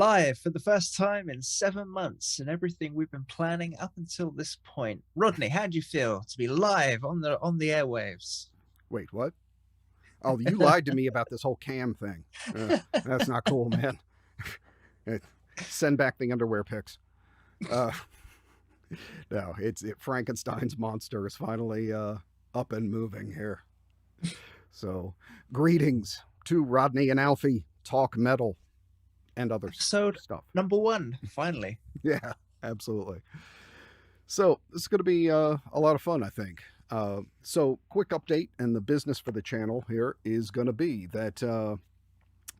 Live for the first time in 7 months and everything we've been planning up until this point. Rodney, how do you feel to be live on the airwaves? Wait, what? Oh, you lied to me about this whole cam thing. That's not cool, man. Send back the underwear pics. Uh, no, Frankenstein's monster is finally up and moving here. So, greetings to Rodney and Alfie talk metal and other Episode stuff. number 1, finally. Yeah, absolutely. So this is going to be a lot of fun, I think. So quick update, and the business for the channel here is going to be that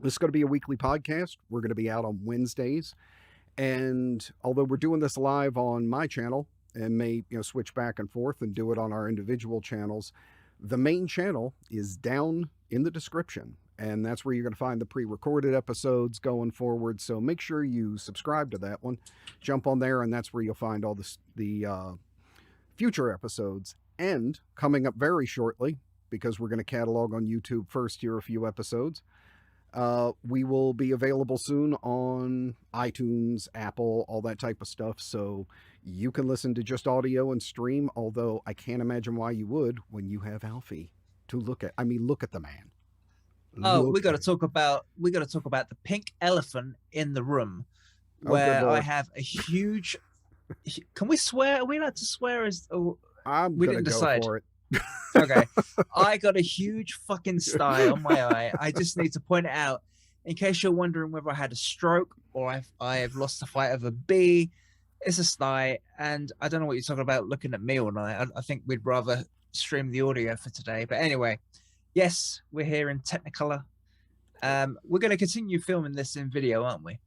this is going to be a weekly podcast. We're going to be out on Wednesdays, and although we're doing this live on my channel and may switch back and forth and do it on our individual channels, the main channel is down in the description, and that's where you're going to find the pre-recorded episodes going forward. So make sure you subscribe to that one, jump on there, and that's where you'll find all the future episodes. And coming up very shortly, because we're going to catalog on YouTube first here a few episodes, we will be available soon on iTunes, Apple, all that type of stuff. So you can listen to just audio and stream, although I can't imagine why you would when you have Alfie to look at. I mean, look at the man. Oh, we got to talk about the pink elephant in the room, where I have a huge. Can we swear? Are we allowed to swear? We didn't decide. For it. Okay, I got a huge fucking sty on my eye. I just need to point it out in case you're wondering whether I had a stroke or I have lost the fight of a bee. It's a sty, and I don't know what you're talking about looking at me all night. I think we'd rather stream the audio for today. But anyway, yes, we're here in Technicolor. We're going to continue filming this in video, aren't we?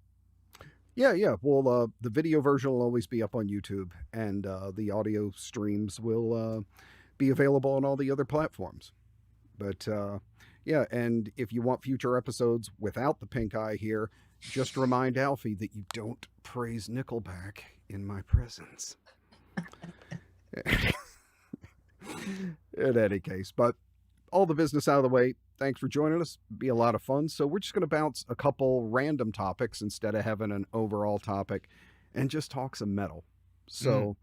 Yeah. Well, the video version will always be up on YouTube, and the audio streams will be available on all the other platforms. But yeah, and if you want future episodes without the pink eye here, just remind Alfie that you don't praise Nickelback in my presence. In any case, but all the business out of the way, thanks for joining us. Be a lot of fun. So we're just going to bounce a couple random topics instead of having an overall topic and just talk some metal. So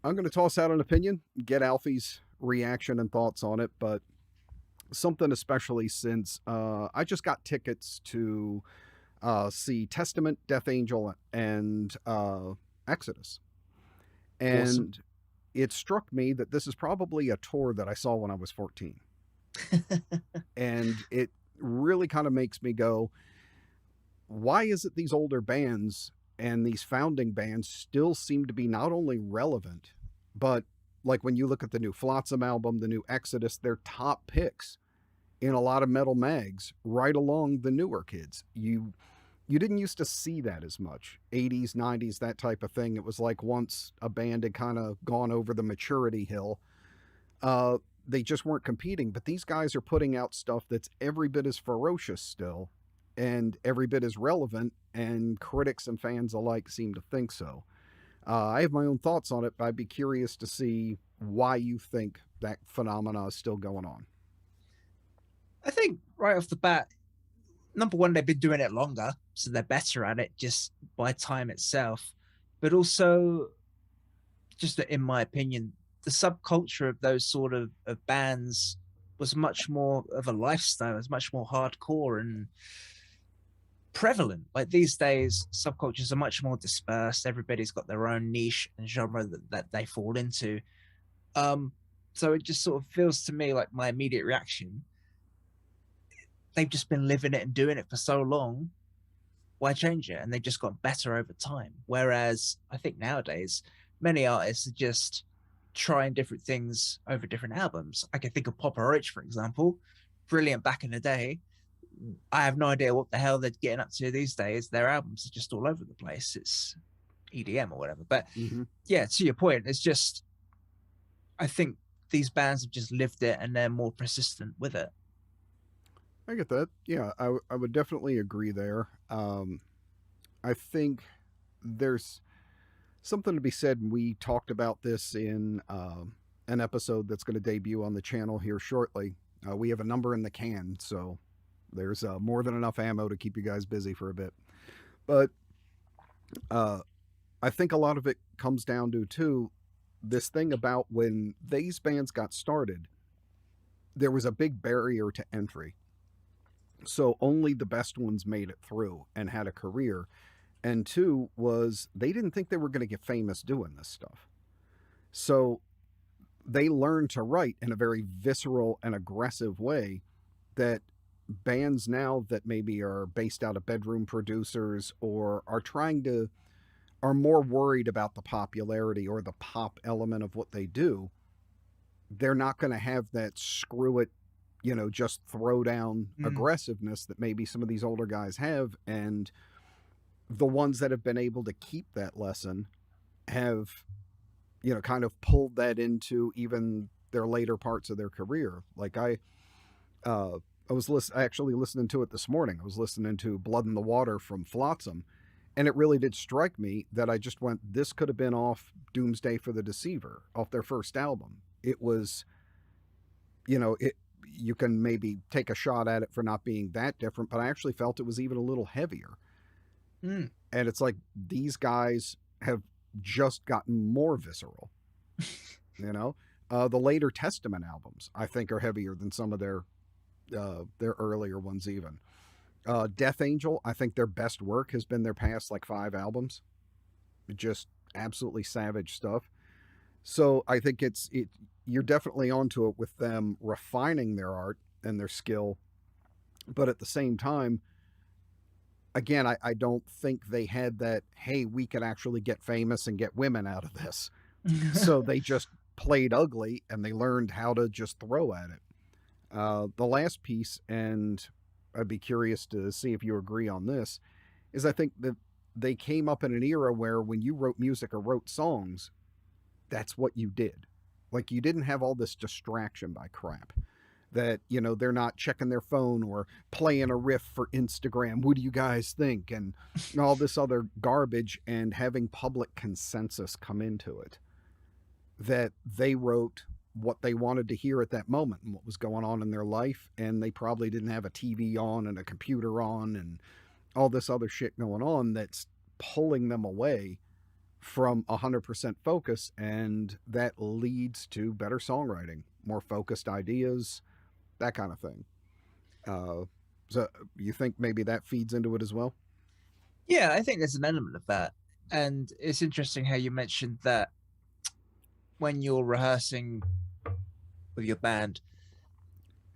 I'm going to toss out an opinion, get Alfie's reaction and thoughts on it, but something especially since I just got tickets to see Testament, Death Angel, and Exodus. And awesome. It struck me that this is probably a tour that I saw when I was 14. And it really kind of makes me go, why is it these older bands and these founding bands still seem to be not only relevant, but like when you look at the new Flotsam album, the new Exodus, they're top picks in a lot of metal mags right along the newer kids. You didn't used to see that as much. 80s, 90s, that type of thing. It was like once a band had kind of gone over the maturity hill, they just weren't competing. But these guys are putting out stuff that's every bit as ferocious still and every bit as relevant, and critics and fans alike seem to think so. I have my own thoughts on it, but I'd be curious to see why you think that phenomena is still going on. I think right off the bat, number one, they've been doing it longer, so they're better at it just by time itself. But also, just in my opinion, the subculture of those sort of bands was much more of a lifestyle. It was much more hardcore and prevalent. Like these days, subcultures are much more dispersed. Everybody's got their own niche and genre that they fall into. So it just sort of feels to me like my immediate reaction, they've just been living it and doing it for so long. Why change it? And they've just got better over time. Whereas I think nowadays, many artists are just trying different things over different albums. I can think of Papa Roach, for example. Brilliant back in the day. I have no idea what the hell they're getting up to these days. Their albums are just all over the place. It's EDM or whatever. But yeah, to your point, it's just, I think these bands have just lived it and they're more persistent with it. I get that. Yeah, I would definitely agree there. I think there's something to be said, and we talked about this in an episode that's going to debut on the channel here shortly. We have a number in the can, so there's more than enough ammo to keep you guys busy for a bit. But uh, I think a lot of it comes down to, too, this thing about when these bands got started, there was a big barrier to entry. So only the best ones made it through and had a career. And two was they didn't think they were going to get famous doing this stuff. So they learned to write in a very visceral and aggressive way that bands now that maybe are based out of bedroom producers or are more worried about the popularity or the pop element of what they do, they're not going to have that screw it, just throw down Mm, aggressiveness that maybe some of these older guys have. And the ones that have been able to keep that lesson have, kind of pulled that into even their later parts of their career. Like uh, I was actually listening to it this morning. I was listening to Blood in the Water from Flotsam, and it really did strike me that I just went, this could have been off Doomsday for the Deceiver, off their first album. It was, it you can maybe take a shot at it for not being that different, but I actually felt it was even a little heavier. mm. And it's like these guys have just gotten more visceral, you know? The later Testament albums, I think, are heavier than some of their earlier ones even. Death Angel, I think their best work has been their past like 5 albums. Just absolutely savage stuff. So I think you're definitely onto it with them refining their art and their skill, but at the same time, again, I don't think they had that, hey, we could actually get famous and get women out of this. So they just played ugly and they learned how to just throw at it. The last piece, and I'd be curious to see if you agree on this, is I think that they came up in an era where when you wrote music or wrote songs, that's what you did. Like you didn't have all this distraction by crap that, they're not checking their phone or playing a riff for Instagram. What do you guys think? And all this other garbage, and having public consensus come into it. That they wrote what they wanted to hear at that moment and what was going on in their life. And they probably didn't have a TV on and a computer on and all this other shit going on that's pulling them away from 100% focus. And that leads to better songwriting, more focused ideas, that kind of thing. Uh, so you think maybe that feeds into it as well? Yeah, I think there's an element of that. And it's interesting how you mentioned that when you're rehearsing with your band,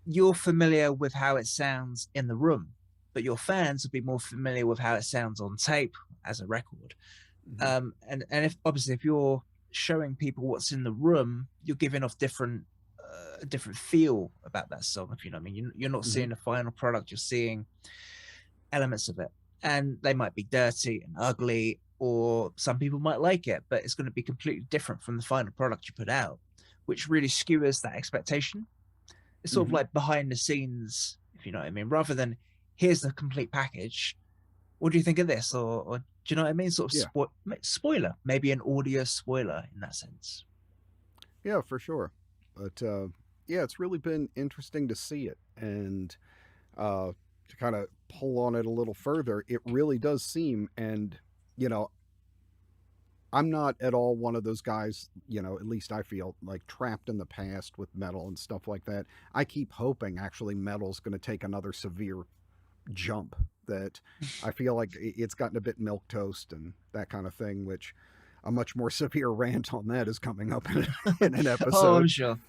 you're familiar with how it sounds in the room, but your fans will be more familiar with how it sounds on tape as a record. Mm-hmm. And if obviously if you're showing people what's in the room, you're giving off different feel about that song. If you know what I mean, you're not Mm-hmm. seeing the final product, you're seeing elements of it, and they might be dirty and ugly, or some people might like it, but it's going to be completely different from the final product you put out, which really skewers that expectation. It's sort of Mm-hmm. like behind the scenes, if you know what I mean, rather than here's the complete package. What do you think of this? Or do you know what I mean? Sort Yeah. of spoiler, maybe an audio spoiler in that sense. Yeah, for sure. But yeah, it's really been interesting to see it. And to kind of pull on it a little further, it really does seem, and, you know, I'm not at all one of those guys, at least I feel like trapped in the past with metal and stuff like that. I keep hoping actually metal's going to take another severe jump, that I feel like it's gotten a bit milk toast and that kind of thing, which a much more severe rant on that is coming up in an Oh, I'm episode. sure.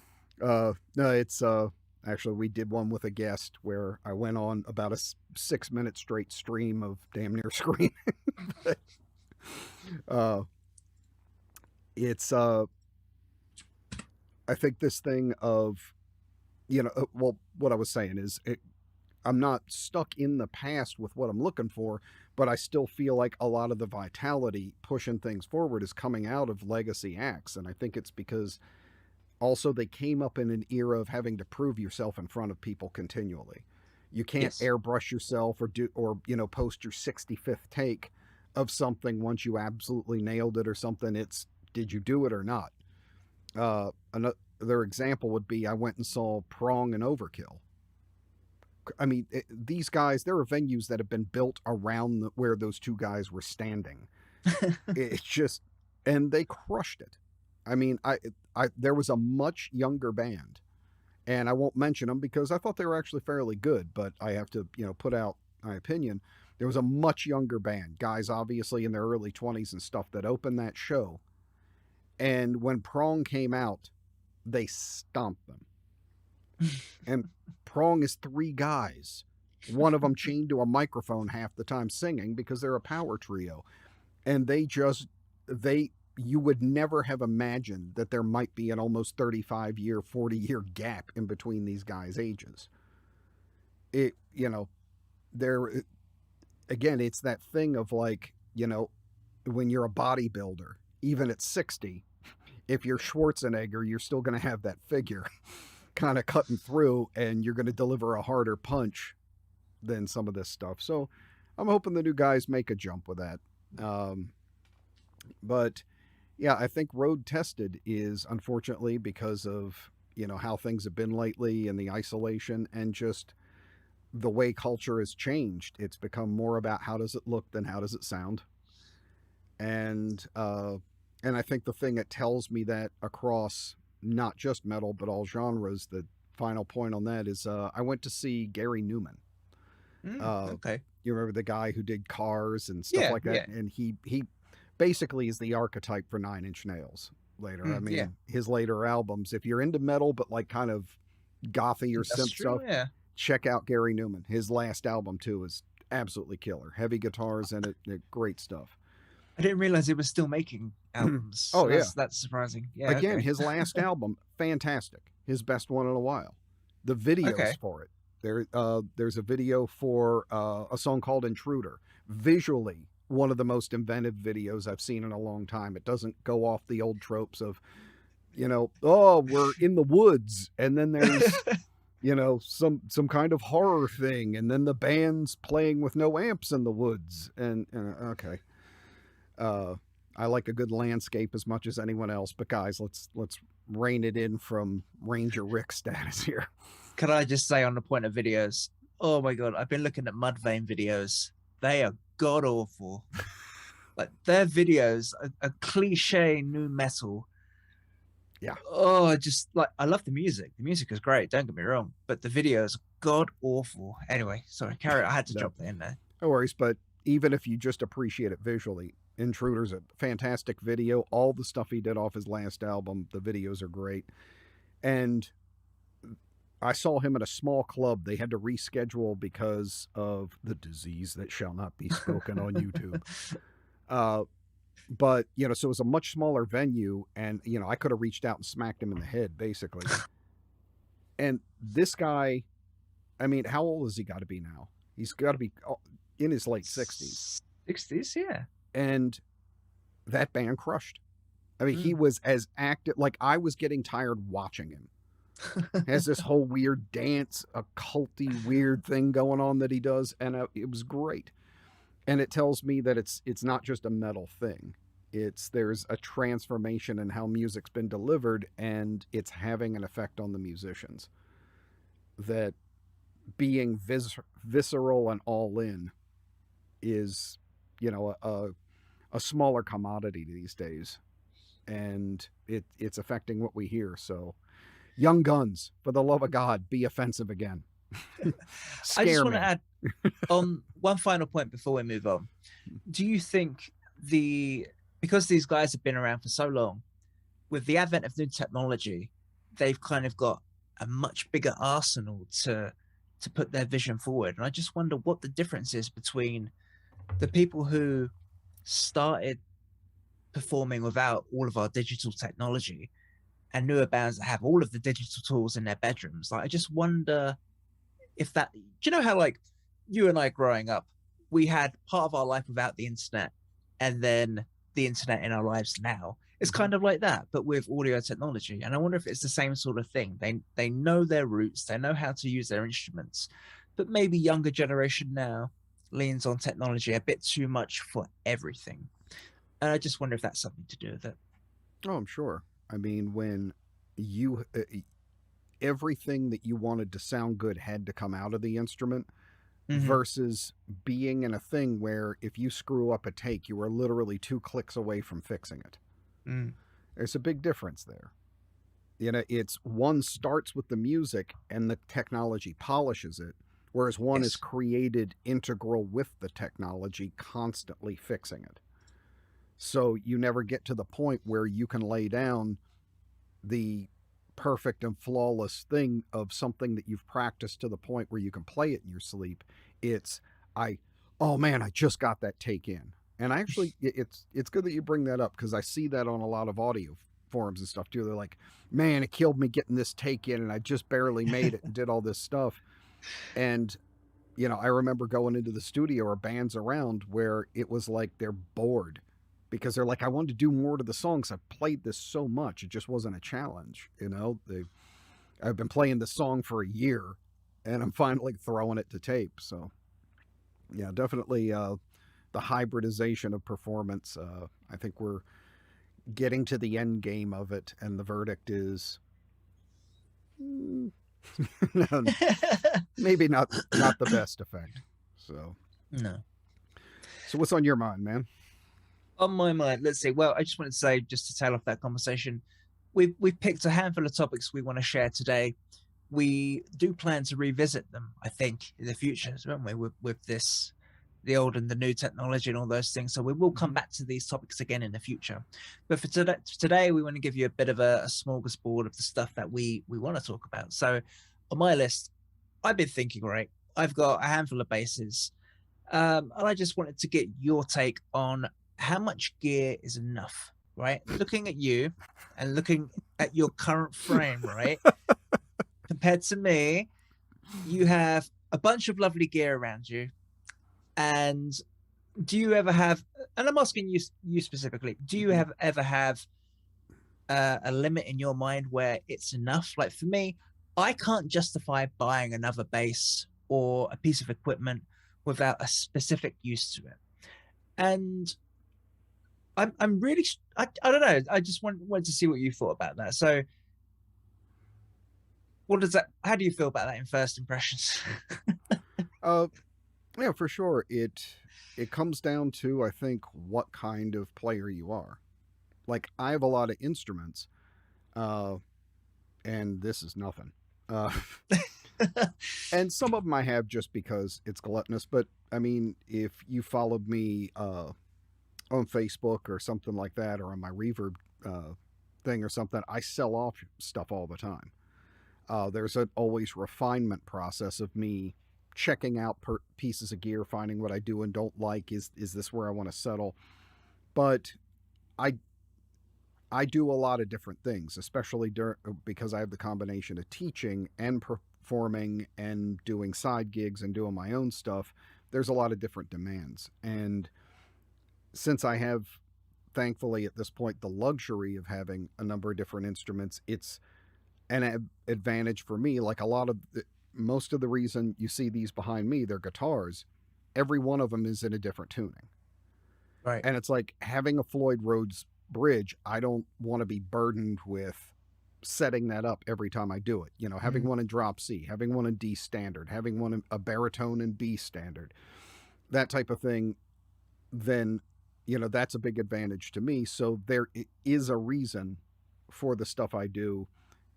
No, it's actually we did one with a guest where I went on about a 6 minute straight stream of damn near screaming. But, uh, it's I think this thing of, well, what I was saying is I'm not stuck in the past with what I'm looking for, but I still feel like a lot of the vitality pushing things forward is coming out of legacy acts, and I think it's because also they came up in an era of having to prove yourself in front of people continually. You can't Yes. airbrush yourself or post your 65th take of something once you absolutely nailed it or something. It's, did you do it or not? Another example would be I went and saw Prong and Overkill I mean, these guys, there are venues that have been built around where those two guys were standing. It's just, and they crushed it. I mean, there was a much younger band, and I won't mention them because I thought they were actually fairly good, but I have to, put out my opinion. There was a much younger band, guys obviously in their early 20s and stuff, that opened that show. And when Prong came out, they stomped them. And Prong is three guys, one of them chained to a microphone half the time singing because they're a power trio. And you would never have imagined that there might be an almost 35-year, 40-year gap in between these guys' ages. There, again, it's that thing of like, when you're a bodybuilder, even at 60, if you're Schwarzenegger, you're still going to have that figure kind of cutting through, and you're going to deliver a harder punch than some of this stuff. So I'm hoping the new guys make a jump with that. But yeah, I think road tested is, unfortunately, because of, how things have been lately and the isolation and just the way culture has changed. It's become more about how does it look than how does it sound. And I think the thing that tells me that across not just metal, but all genres, the final point on that is I went to see Gary Newman. Okay. You remember the guy who did Cars and stuff like that? Yeah. And he basically is the archetype for Nine Inch Nails later. I mean, his later albums, if you're into metal, but like kind of gothy or synth stuff, check out Gary Newman. His last album, too, is absolutely killer. Heavy guitars in it, great stuff. I didn't realize he was still making albums. Oh, yeah. That's surprising. Yeah. Again, his last album, fantastic. His best one in a while. The videos for it. There's a video for a song called Intruder. Visually, one of the most inventive videos I've seen in a long time. It doesn't go off the old tropes of, we're in the woods, and then there's, some kind of horror thing, and then the band's playing with no amps in the woods. And okay. I like a good landscape as much as anyone else, but guys, let's rein it in from Ranger Rick status here. Can I just say on the point of videos? Oh my God, I've been looking at Mudvayne videos. They are god awful. Like their videos are cliche new metal. Yeah. Oh, just like I love the music. The music is great. Don't get me wrong, but the videos god awful. Anyway, sorry, carry. I had to drop that in there. No worries, but even if you just appreciate it visually, Intruder's a fantastic video. All the stuff he did off his last album, the videos are great. And I saw him at a small club. They had to reschedule because of the disease that shall not be spoken on YouTube. But, so it was a much smaller venue, and, I could have reached out and smacked him in the head, basically. And this guy, I mean, how old has he got to be now? He's got to be in his late 60s. 60s, yeah. And that band crushed. I mean, he was as active, like I was getting tired watching him. Has this whole weird dance, occulty weird thing going on that he does, and it was great. And it tells me that it's not just a metal thing. There's a transformation in how music's been delivered, and it's having an effect on the musicians. That being visceral and all in is, a smaller commodity these days, and it's affecting what we hear. So, Young Guns, for the love of God, be offensive again. I just want to add on one final point before we move on. Do you think because these guys have been around for so long, with the advent of new technology, they've kind of got a much bigger arsenal to put their vision forward? And I just wonder what the difference is between the people who started performing without all of our digital technology and newer bands that have all of the digital tools in their bedrooms. Like, I just wonder if that, do you know how like you and I growing up, we had part of our life without the internet and then the internet in our lives now. It's kind of like that, but with audio technology. And I wonder if it's the same sort of thing. They know their roots, they know how to use their instruments, but maybe younger generation now leans on technology a bit too much for everything. And I just wonder if that's something to do with it. Oh, I'm sure. I mean, when you everything that you wanted to sound good had to come out of the instrument Hmm. versus being in a thing where if you screw up a take, you are literally 2 clicks away from fixing it. Mm. There's a big difference there. You know, it's one starts with the music and the technology polishes it, whereas one is Yes. created integral with the technology, constantly fixing it. So you never get to the point where you can lay down the perfect and flawless thing of something that you've practiced to the point where you can play it in your sleep. It's I oh man, I just got that take in. And I actually it's good that you bring that up because I see that on a lot of audio forums and stuff too. They're like, "Man, it killed me getting this take in and I just barely made it and did all this stuff." And I remember going into the studio or bands around where it was like they're bored because they're like, I wanted to do more to the songs. I've played this so much. It just wasn't a challenge. I've been playing this song for a year and I'm finally throwing it to tape. So, yeah, definitely the hybridization of performance. I think we're getting to the end game of it, and the verdict is maybe not the best effect. So, No. what's on your mind, man? On my mind, let's see. Well, I just wanted to say, just to tail off that conversation, we've picked a handful of topics we want to share today. We do plan to revisit them, I think, in the future, won't we? With this, the old and the new technology and all those things. So we will come back to these topics again in the future. But for today, we want to give you a bit of a smorgasbord of the stuff that we want to talk about. So on my list, I've been thinking, right, I've got a handful of bases, and I just wanted to get your take on how much gear is enough, right? Looking at you and looking at your current frame, right? Compared to me, you have a bunch of lovely gear around you. And do you ever have, and I'm asking you specifically, do you Mhm. have ever have a limit in your mind where it's enough? Like for me, I can't justify buying another bass or a piece of equipment without a specific use to it. And I'm really, I don't know. I just wanted to see what you thought about that. So what does that, how do you feel about that in first impressions? Uh, yeah, for sure. It comes down to I think what kind of player you are. Like I have a lot of instruments, uh, and this is nothing. Uh, and some of them I have just because it's gluttonous. But I mean, if you followed me on Facebook or something like that, or on my Reverb thing or something, I sell off stuff all the time. There's an always refinement process of me checking out pieces of gear, finding what I do and don't like. Is this where I want to settle? But I I do a lot of different things, especially because I have the combination of teaching and performing and doing side gigs and doing my own stuff. There's a lot of different demands, and since I have, thankfully, at this point, the luxury of having a number of different instruments, it's an advantage for me. Like most of the reason you see these behind me, they're guitars. Every one of them is in a different tuning. Right. And it's like having a Floyd Rhodes bridge, I don't want to be burdened with setting that up every time I do it. Having Mm. one in drop C, having one in D standard, having one in a baritone in B standard, that type of thing, then, that's a big advantage to me. So there is a reason for the stuff I do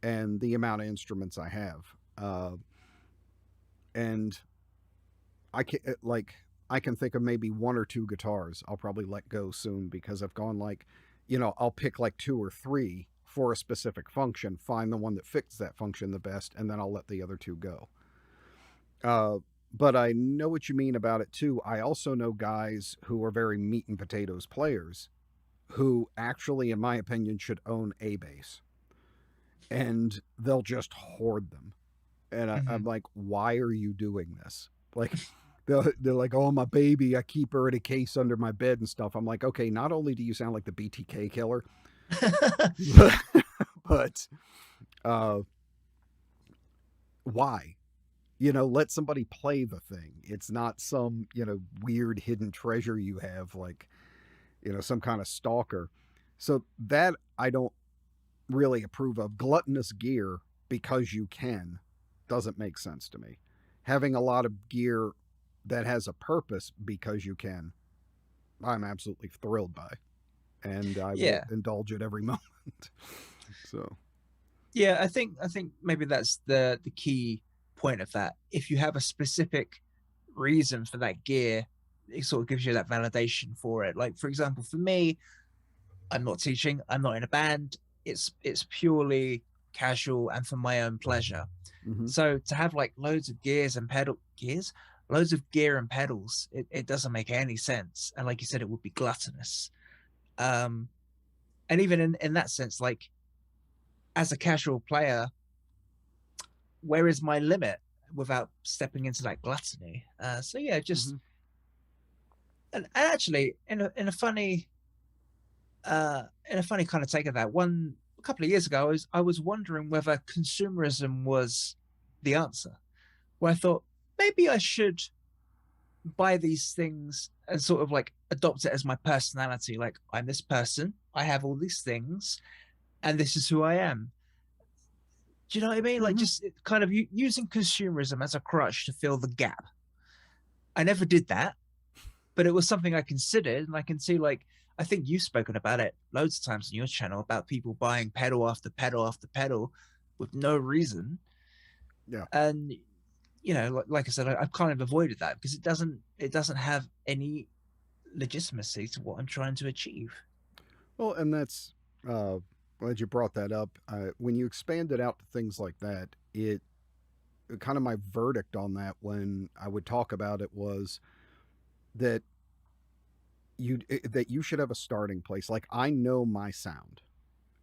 and the amount of instruments I have. And I can think of maybe one or two guitars I'll probably let go soon because I've gone like, I'll pick like two or three for a specific function, find the one that fits that function the best, and then I'll let the other two go. Uh, but I know what you mean about it too. I also know guys who are very meat and potatoes players who actually, in my opinion, should own a bass, and they'll just hoard them. And I'm Hmm. like, why are you doing this? Like, they're like, oh, my baby, I keep her in a case under my bed and stuff. I'm like, okay, not only do you sound like the BTK killer, but uh, why? Let somebody play the thing. It's not some, weird hidden treasure you have, like, some kind of stalker. So that I don't really approve of. Gluttonous gear because you can doesn't make sense to me. Having a lot of gear that has a purpose because you can, I'm absolutely thrilled by, and I will Yeah. indulge it every moment. So, Yeah, I think maybe that's the key point of that. If you have a specific reason for that gear, it sort of gives you that validation for it. Like for example, for me, I'm not teaching, I'm not in a band. It's purely casual and for my own pleasure. mm-hmm, So to have like loads of loads of gear and pedals, it doesn't make any sense. And like you said, it would be gluttonous. Um, and even in that sense, like as a casual player, where is my limit without stepping into that gluttony? So yeah, mm-hmm, just and actually in a funny kind of take of that, a couple of years ago, I was wondering whether consumerism was the answer. Where I thought maybe I should buy these things and sort of like adopt it as my personality. Like I'm this person, I have all these things, and this is who I am. Do you know what I mean? Like mm-hmm. just kind of using consumerism as a crutch to fill the gap. I never did that, but it was something I considered, and I can see like I think you've spoken about it loads of times on your channel about people buying pedal after pedal after pedal with no reason. Yeah. And like I said, I've kind of avoided that because it doesn't have any legitimacy to what I'm trying to achieve. Well, and that's glad you brought that up. When you expand it out to things like that, it kind of my verdict on that when I would talk about it was that you should have a starting place. Like I know my sound.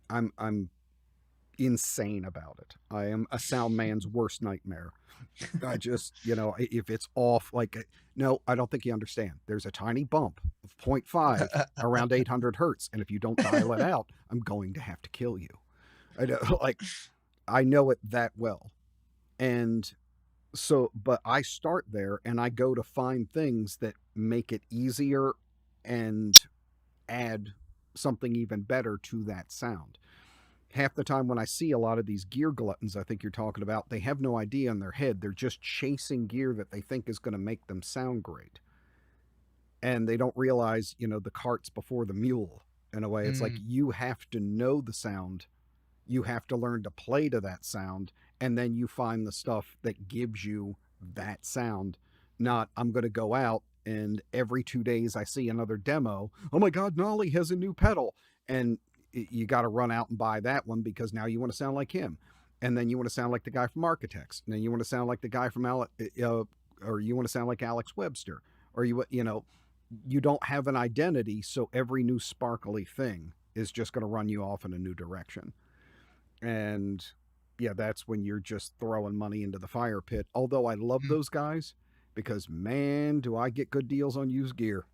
I'm insane about it. I am a sound man's worst nightmare. I just, if it's off, like, no, I don't think you understand. There's a tiny bump of zero point 0.5 around 800 hertz. And if you don't dial it out, I'm going to have to kill you. I know, like, I know it that well. And so, but I start there and I go to find things that make it easier and add something even better to that sound. Half the time when I see a lot of these gear gluttons I think you're talking about, they have no idea in their head. They're just chasing gear that they think is going to make them sound great. And they don't realize, the cart's before the mule in a way. It's like Mm. you have to know the sound. You have to learn to play to that sound. And then you find the stuff that gives you that sound. Not, I'm going to go out and every 2 days I see another demo. Oh my God, Nolly has a new pedal. And you got to run out and buy that one because now you want to sound like him. And then you want to sound like the guy from Architects. And then you want to sound like the guy from or you want to sound like Alex Webster. Or you don't have an identity, so every new sparkly thing is just going to run you off in a new direction. And yeah, that's when you're just throwing money into the fire pit. Although I love Mm. those guys because man, do I get good deals on used gear.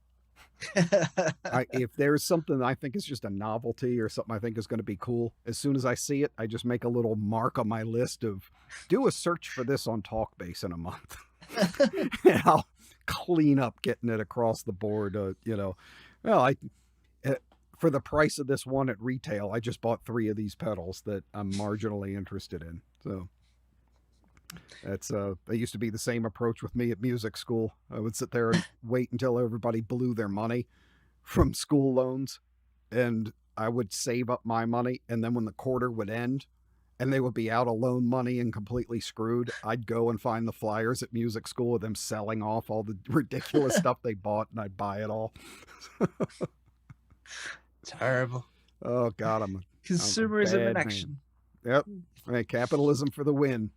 If there's something I think is just a novelty or something I think is going to be cool, as soon as I see it, I just make a little mark on my list of do a search for this on Talkbase in a month. And I'll clean up getting it across the board. Well, for the price of this one at retail, I just bought 3 of these pedals that I'm marginally interested in. So that's that used to be the same approach with me at music school. I would sit there and wait until everybody blew their money from school loans, and I would save up my money, and then when the quarter would end and they would be out of loan money and completely screwed, I'd go and find the flyers at music school of them selling off all the ridiculous stuff they bought, and I'd buy it all. Terrible. Oh God, I'm a Consumerism in bad man. action. Yep. Hey, capitalism for the win.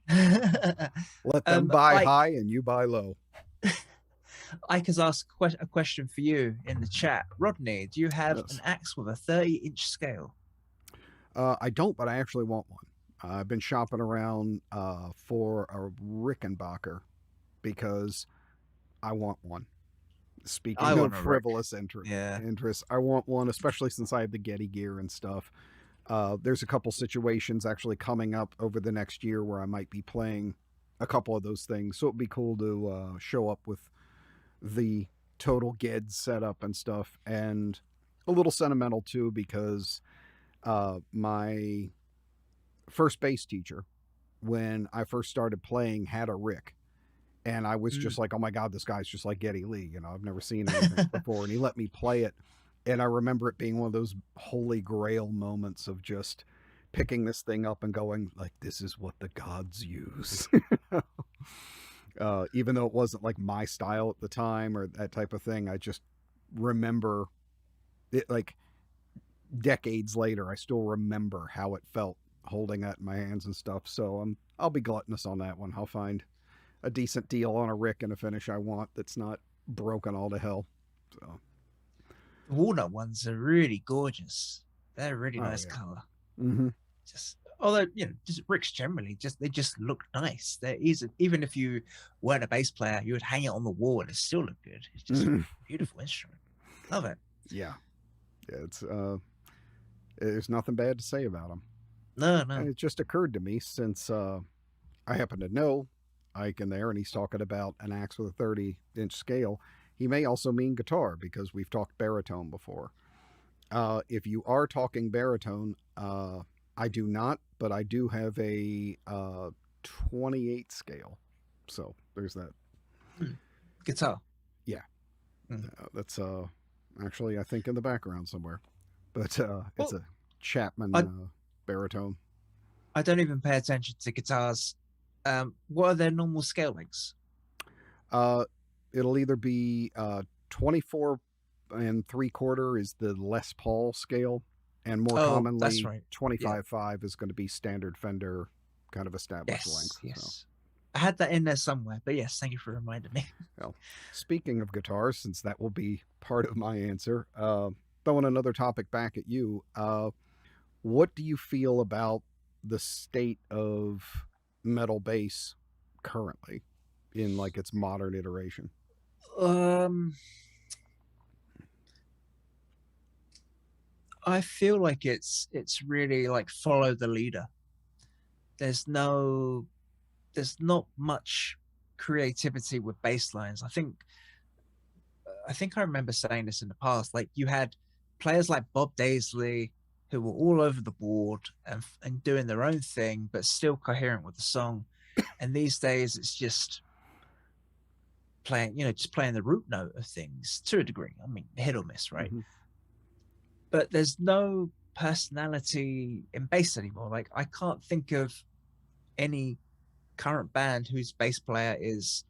Let them buy high and you buy low. Ike has asked a question for you in the chat. Rodney, do you have Yes. an axe with a 30-inch scale? I don't, but I actually want one. I've been shopping around for a Rickenbacker because I want one. I Speaking want of a Rick. frivolous Yeah. interests, I want one, especially since I have the Getty gear and stuff. There's a couple situations actually coming up over the next year where I might be playing a couple of those things. So it'd be cool to show up with the total Ged setup and stuff, and a little sentimental too because my first bass teacher when I first started playing had a Rick. And I was Mm. just like, oh my God, this guy's just like Geddy Lee. You know, I've never seen anything before. And he let me play it. And I remember it being one of those holy grail moments of just picking this thing up and going, like, this is what the gods use. Even though it wasn't like my style at the time or that type of thing, I just remember it like decades later. I still remember how it felt holding that in my hands and stuff. So I'll be gluttonous on that one. I'll find a decent deal on a Rick and a finish I want that's not broken all to hell. So, The walnut ones are really gorgeous. They're a really oh nice yeah. color. Mm-hmm. Just although just bricks generally, they just look nice. They're easy. Even if you weren't a bass player, you would hang it on the wall and it still look good. It's just a Mm-hmm. beautiful instrument. Love it. Yeah. Yeah. There's nothing bad to say about them. No, And no. it just occurred to me since I happen to know Ike in there and he's talking about an axe with a 30-inch scale. He may also mean guitar because we've talked baritone before. If you are talking baritone, I do not, but I do have a 28 scale. So there's that. Mm. Guitar. Yeah, Mm. that's actually I think in the background somewhere, but it's Well, a Chapman I baritone. I don't even pay attention to guitars. What are their normal scale lengths? Uh, it'll either be 24 and 3/4 is the Les Paul scale, and more Oh, that's commonly right. Yeah. 25/5 is going to be standard Fender kind of established Yes. length. So, Yes. I had that in there somewhere, but yes, thank you for reminding me. well, speaking of guitars, since that will be part of my answer, throwing another topic back at you, what do you feel about the state of metal bass currently in like its modern iteration? Um, I feel like it's really like follow the leader. There's no there's not much creativity with bass lines. I think I remember saying this in the past. Like you had players like Bob Daisley who were all over the board and doing their own thing, but still coherent with the song. And these days, it's just just playing the root note of things to a degree. I mean, hit or miss, right? Mm-hmm. But there's no personality in bass anymore. Like I can't think of any current band whose bass player is,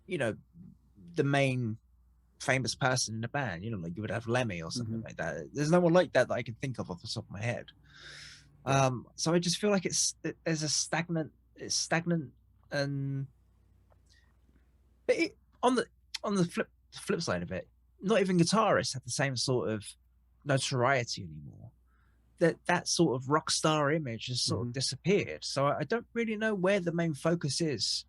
you know, the main famous person in the band. Like you would have Lemmy or Mm-hmm. something like that. There's no one like that I can think of off the top of my head. Yeah. So I just feel like there's a it's stagnant, and but on the flip side of it, not even guitarists have the same sort of notoriety anymore. That sort of rock star image has sort Mm-hmm. of disappeared. So I don't really know where the main focus is.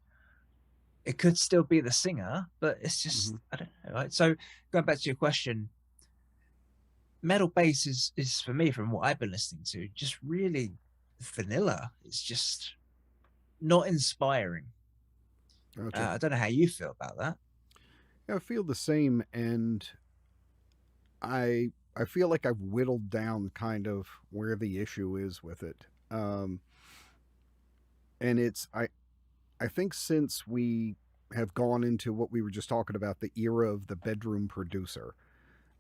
It could still be the singer, but it's just Mm-hmm. I don't know. Right? So going back to your question, metal bass is for me, from what I've been listening to, just really vanilla. It's just not inspiring. Gotcha. I don't know how you feel about that. Yeah, I feel the same, and I feel like I've whittled down kind of where the issue is with it. Um, and I think since we have gone into what we were just talking about, the era of the bedroom producer,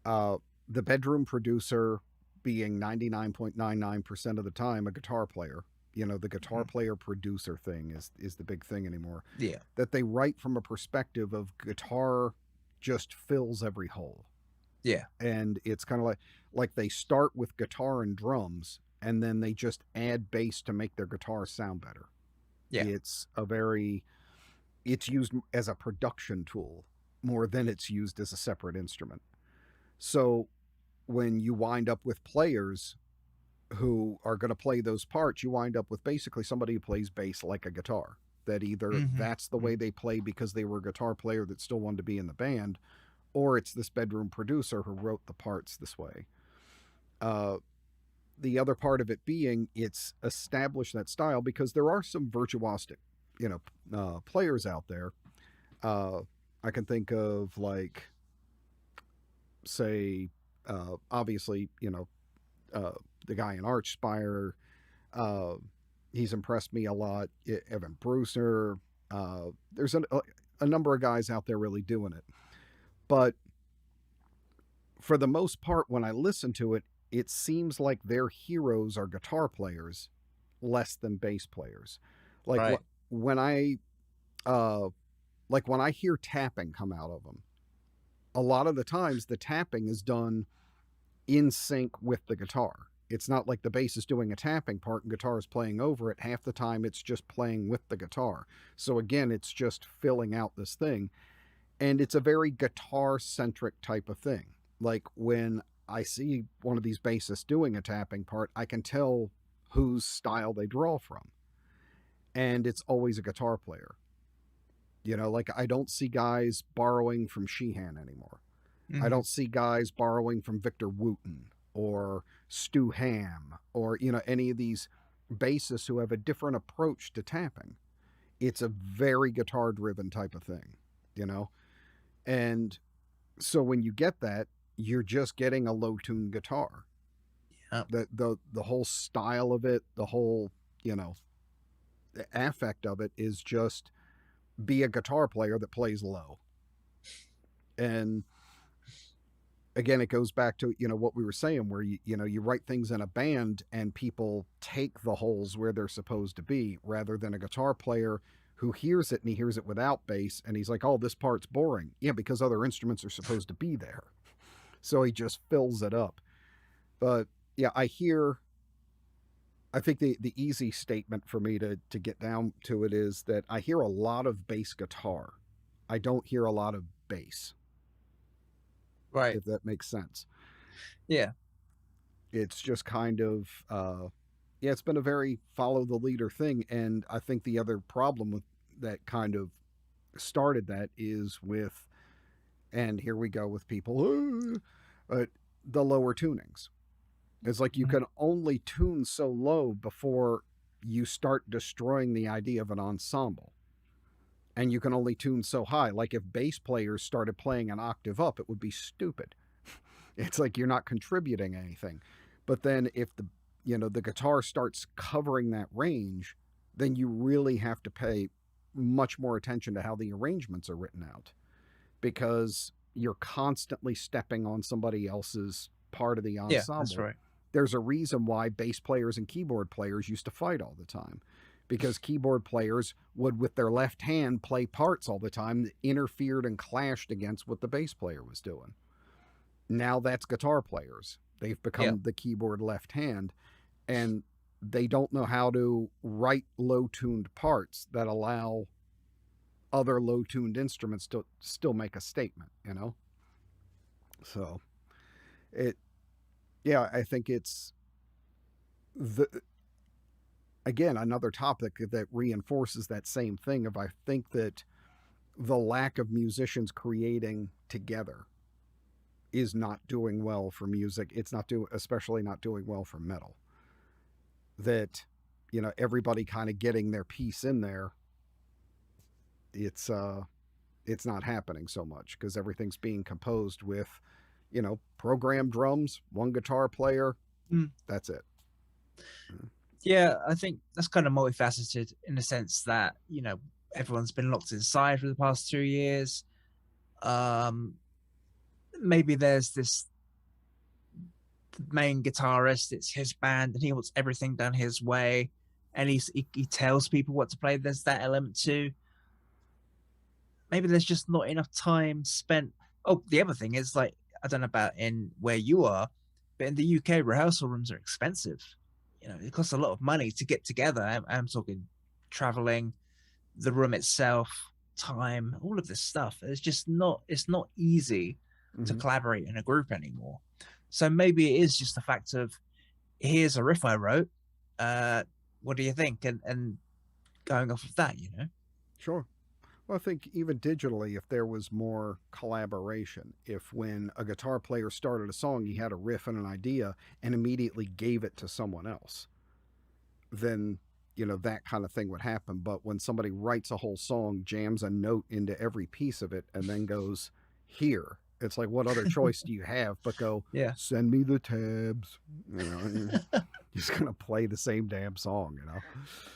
uh, the bedroom producer being 99.99% of the time a guitar player. The guitar Mhm. player producer thing is the big thing anymore. Yeah, That they write from a perspective of guitar just fills every hole. yeah, And it's kind of like they start with guitar and drums and then they just add bass to make their guitar sound better. yeah, It's used as a production tool more than it's used as a separate instrument. So when you wind up with players who are going to play those parts, you wind up with basically somebody who plays bass like a guitar. That either hmm that's the way they play because they were a guitar player that still wanted to be in the band, or it's this bedroom producer who wrote the parts this way. Uh, the other part of it being it's established that style because there are some virtuosic, players out there. Uh, I can think of like, say, obviously, uh, the guy in Archspire, uh, He's impressed me a lot. Evan Brewster. There's a number of guys out there really doing it. But for the most part, when I listen to it, it seems like their heroes are guitar players less than bass players. Like Right. when I uh, when I hear tapping come out of them, a lot of the times the tapping is done in sync with the guitar. It's not like the bass is doing a tapping part and guitar is playing over it. Half the time it's just playing with the guitar. So again, it's just filling out this thing. And it's a very guitar centric type of thing. Like when I see one of these bassists doing a tapping part, I can tell whose style they draw from. And it's always a guitar player. You know, like I don't see guys borrowing from Sheehan anymore. I Hmm. don't see guys borrowing from Victor Wooten or Stu Ham or, you know, any of these bassists who have a different approach to tapping. It's a very guitar driven type of thing, you know? And so when you get that, you're just getting a low tuned guitar. Yeah. The whole style of it, the whole, you know, the affect of it is just be a guitar player that plays low. And again, it goes back to, you know, what we were saying, where you know, you write things in a band and people take the holes where they're supposed to be, rather than a guitar player who hears it and he hears it without bass and he's like, oh, this part's boring. Yeah, because other instruments are supposed to be there, so he just fills it up. But yeah, I think the easy statement for me to get down to it is that I hear a lot of bass guitar. I don't hear a lot of bass, Right. if that makes sense. Yeah. It's just kind of yeah, it's been a very follow the leader thing. And I think the other problem with that kind of started that is with, and here we go with people, the lower tunings. It's like you Mhm. can only tune so low before you start destroying the idea of an ensemble. And you can only tune so high. Like if bass players started playing an octave up, it would be stupid. It's like you're not contributing anything. But then if the, you know, the guitar starts covering that range, then you really have to pay much more attention to how the arrangements are written out, because you're constantly stepping on somebody else's part of the Yeah, that's ensemble. right. There's a reason why bass players and keyboard players used to fight all the time, because keyboard players would, with their left hand, play parts all the time that interfered and clashed against what the bass player was doing. Now that's guitar players. They've Yeah. become the keyboard left hand, and they don't know how to write low tuned parts that allow other low tuned instruments to still make a statement, you know? So it, yeah, I think it's the, again, another topic that reinforces that same thing of, I think that the lack of musicians creating together is not doing well for music. It's not do especially not doing well for metal. That, you know, everybody kind of getting their piece in there, it's it's not happening so much because everything's being composed with, you know, programmed drums, one guitar player, Mm. that's it. Yeah, I think that's kind of multifaceted in the sense that, you know, everyone's been locked inside for the past 2 years. Um, Maybe there's this main guitarist, it's his band, and he wants everything done his way, and he tells people what to play. There's that element too. Maybe there's just not enough time spent. Oh, the other thing is, like, I don't know about in where you are, but in the UK, rehearsal rooms are expensive. You know, it costs a lot of money to get together. I'm talking traveling, the room itself, time, all of this stuff. It's not easy to Mm-hmm. collaborate in a group anymore. So maybe it is just the fact of, here's a riff I wrote. Uh, what do you think? And going off of that, you know. Sure. Well, I think even digitally, if there was more collaboration, if when a guitar player started a song, he had a riff and an idea and immediately gave it to someone else, then, you know, that kind of thing would happen. But when somebody writes a whole song, jams a note into every piece of it, and then goes, here. It's like, what other choice do you have but go, Yeah. send me the tabs? You know, and you're just going to play the same damn song, you know?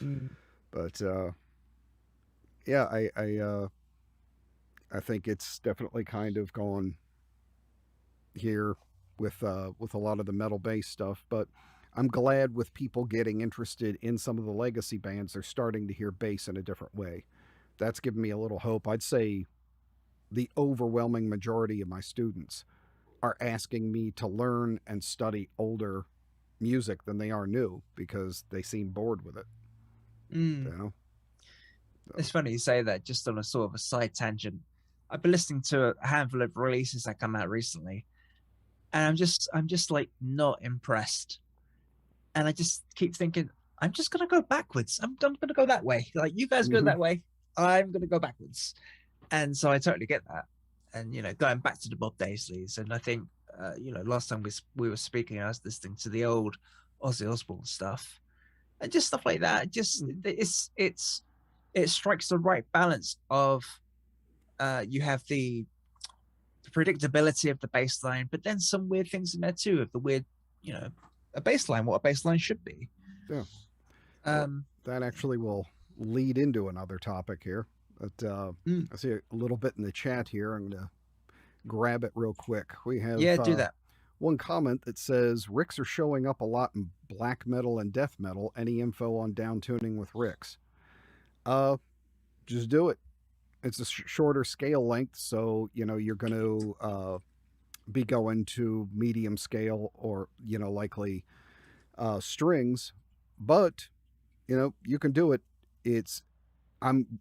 Mm. But yeah, I think it's definitely kind of gone here with a lot of the metal based stuff. But I'm glad with people getting interested in some of the legacy bands, they're starting to hear bass in a different way. That's given me a little hope. I'd say the overwhelming majority of my students are asking me to learn and study older music than they are new because they seem bored with it. You Mm. know? It's So, funny you say that. Just on a sort of a side tangent, I've been listening to a handful of releases that come out recently, and I'm just like not impressed. And I just keep thinking, I'm just gonna go backwards. I'm gonna go that way. Like you guys go mm-hmm. that way, I'm gonna go backwards. And so I totally get that. And going back to the Bob Daisleys, and I think last time we were speaking, I was listening to the old Ozzy Osbourne stuff, and just stuff like that. Just it strikes the right balance of you have the predictability of the bass line, but then some weird things in there too of the weird, you know, a bass line, what a bass line should be. Yeah. Well, Um, that actually will lead into another topic here. But mm, I see a little bit in the chat here. I'm going to grab it real quick. We have yeah, do that. one comment that says Ricks are showing up a lot in black metal and death metal. Any info on down tuning with Ricks? Uh, just do it. It's a shorter scale length, so you're going to be going to medium scale or likely strings, but you can do it. It's I'm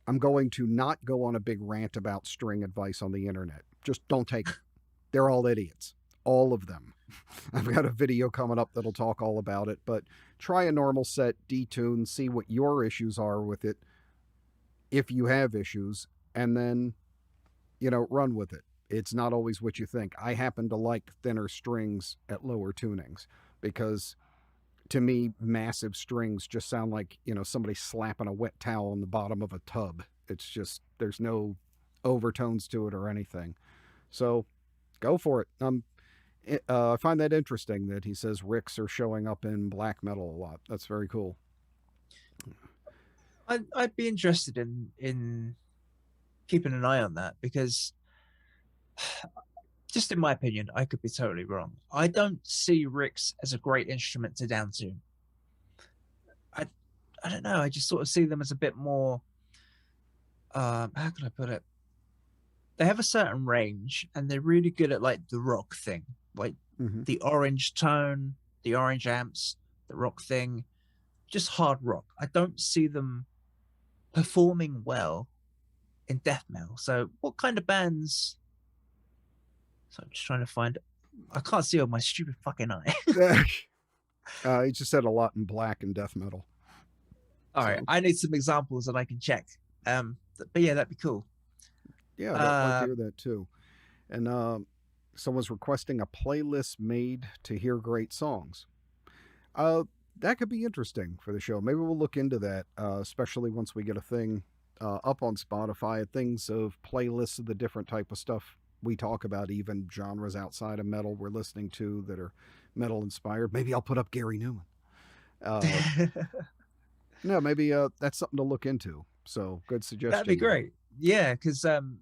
I'm going to not go on a big rant about string advice on the internet. Just don't take it. They're all idiots. All of them. I've got a video coming up that'll talk all about it, but try a normal set, detune, see what your issues are with it, if you have issues, and then, run with it. It's not always what you think. I happen to like thinner strings at lower tunings because to me, massive strings just sound like, somebody slapping a wet towel on the bottom of a tub. It's just, there's no overtones to it or anything. So go for it. I find that interesting that he says Ricks are showing up in black metal a lot. That's very cool. I'd be interested in keeping an eye on that because, just in my opinion, I could be totally wrong. I don't see Ricks as a great instrument to down tune. I I don't know. I just sort of see them as a bit more. How can I put it? They have a certain range, and they're really good at like the rock thing, like Mm-hmm. the orange tone, the orange amps, the rock thing, just hard rock. I don't see them performing well in death metal. So, what kind of bands? So I'm just trying to find. I can't see on my stupid fucking eye. He just said a lot in black and death metal. All right, So I need some examples that I can check. But yeah, that'd be cool. yeah, I'd like to Uh, hear that too. And someone's requesting a playlist made to hear great songs. Uh, that could be interesting for the show. Maybe we'll look into that, especially once we get a thing up on Spotify. Things of playlists of the different type of stuff we talk about, even genres outside of metal we're listening to that are metal inspired. Maybe I'll put up Gary Newman. Uh, no, maybe that's something to look into. So good That'd be suggestion there. great. Yeah, because on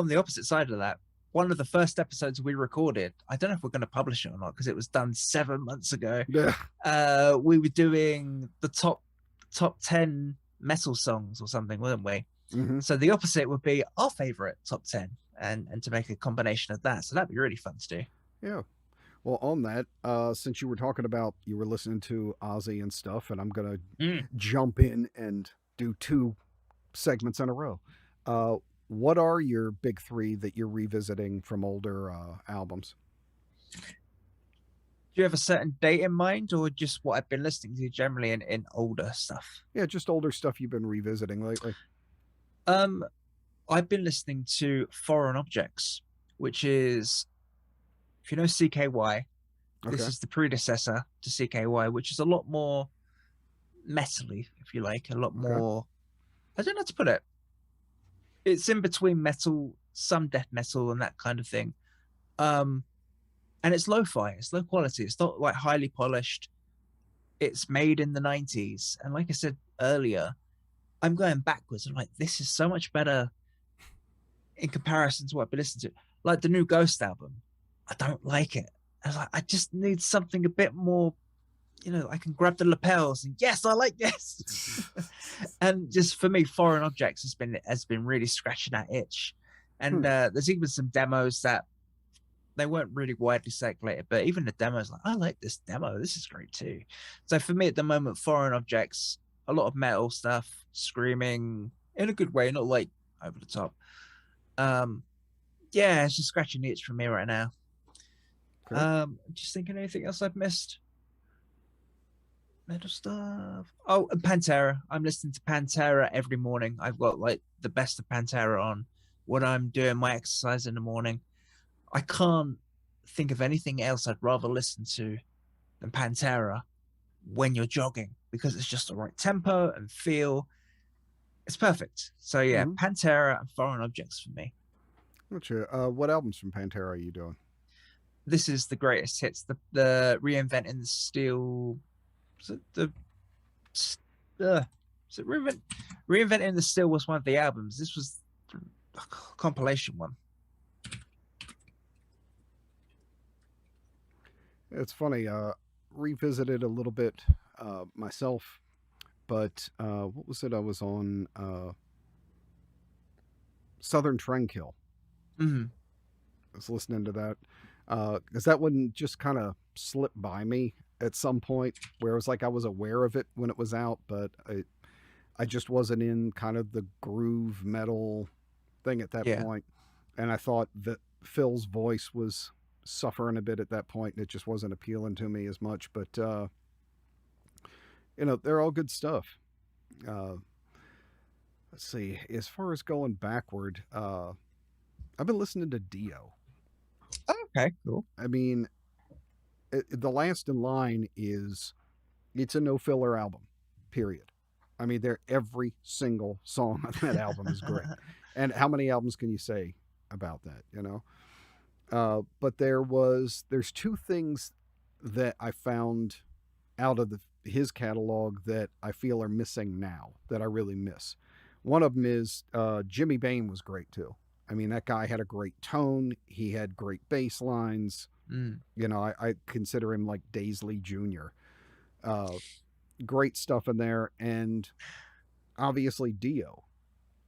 the opposite side of that, one of the first episodes we recorded, I don't know if we're going to publish it or not because it was done 7 months ago. Yeah. We were doing the top 10 metal songs or something, weren't we? Mm-hmm. So the opposite would be our favorite top 10, and to make a combination of that. So that'd be really fun to do. Yeah. Well, on that, since you were talking about you were listening to Ozzy and stuff, and I'm gonna Mm. jump in and do two segments in a row. Uh, what are your big three that you're revisiting from older albums? Do you have a certain date in mind, or just what I've been listening to generally in older stuff? Yeah, just older stuff you've been revisiting lately. Um, I've been listening to Foreign Objects, which is, if you know CKY, this Okay. is the predecessor to CKY, which is a lot more metally, if you like, a lot Okay. more. I don't know how to put it. it's in between metal, some death metal, and that kind of thing. Um, and it's lo-fi. It's low quality. It's not like highly polished. It's made in the 90s, and like I said earlier, I'm going backwards. I'm like, this is so much better in comparison to what I've been listening to. Like the new Ghost album, I don't like it. I was like, I just need something a bit more, I can grab the lapels and yes, I like this. And just for me, Foreign Objects has been really scratching that itch. And there's even some demos that they weren't really widely circulated, but even the demos, like, I like this demo. This is great too. So for me at the moment, Foreign Objects, a lot of metal stuff, screaming in a good way, not like over the top. Yeah, it's just scratching the itch for me right now. Okay. Just thinking anything else I've missed. Metal stuff. Oh, and Pantera. I'm listening to Pantera every morning. I've got like the best of Pantera on when I'm doing my exercise in the morning. I can't think of anything else I'd rather listen to than Pantera when you're jogging because it's just the right tempo and feel. It's perfect. So yeah, Mm-hmm. Pantera and Foreign Objects for me. Gotcha. What albums from Pantera are you doing? This is the greatest hits. The Reinventing the Steel. Was it the so Reinventing the Steel was one of the albums. This was a compilation one. It's funny. Revisited a little bit myself, but what was it? I was on Southern Tranquil. Mm-hmm. I was listening to that because that one just kind of slipped by me at some point where it was like I was aware of it when it was out, but I just wasn't in kind of the groove metal thing at that Yeah, point. And I thought that Phil's voice was suffering a bit at that point, and it just wasn't appealing to me as much. But they're all good stuff. Uh, let's see. As far as going backward, I've been listening to Dio. okay, cool. I mean, the last in line it's a no filler album. Period. I mean, every single song on that album is great. And how many albums can you say about that? But there's two things that I found out of his catalog that I feel are missing now that I really miss. One of them is Jimmy Bain was great too. I mean, that guy had a great tone. He had great bass lines. Mm, I consider him like Daisley Jr. Great stuff in there. And obviously Dio,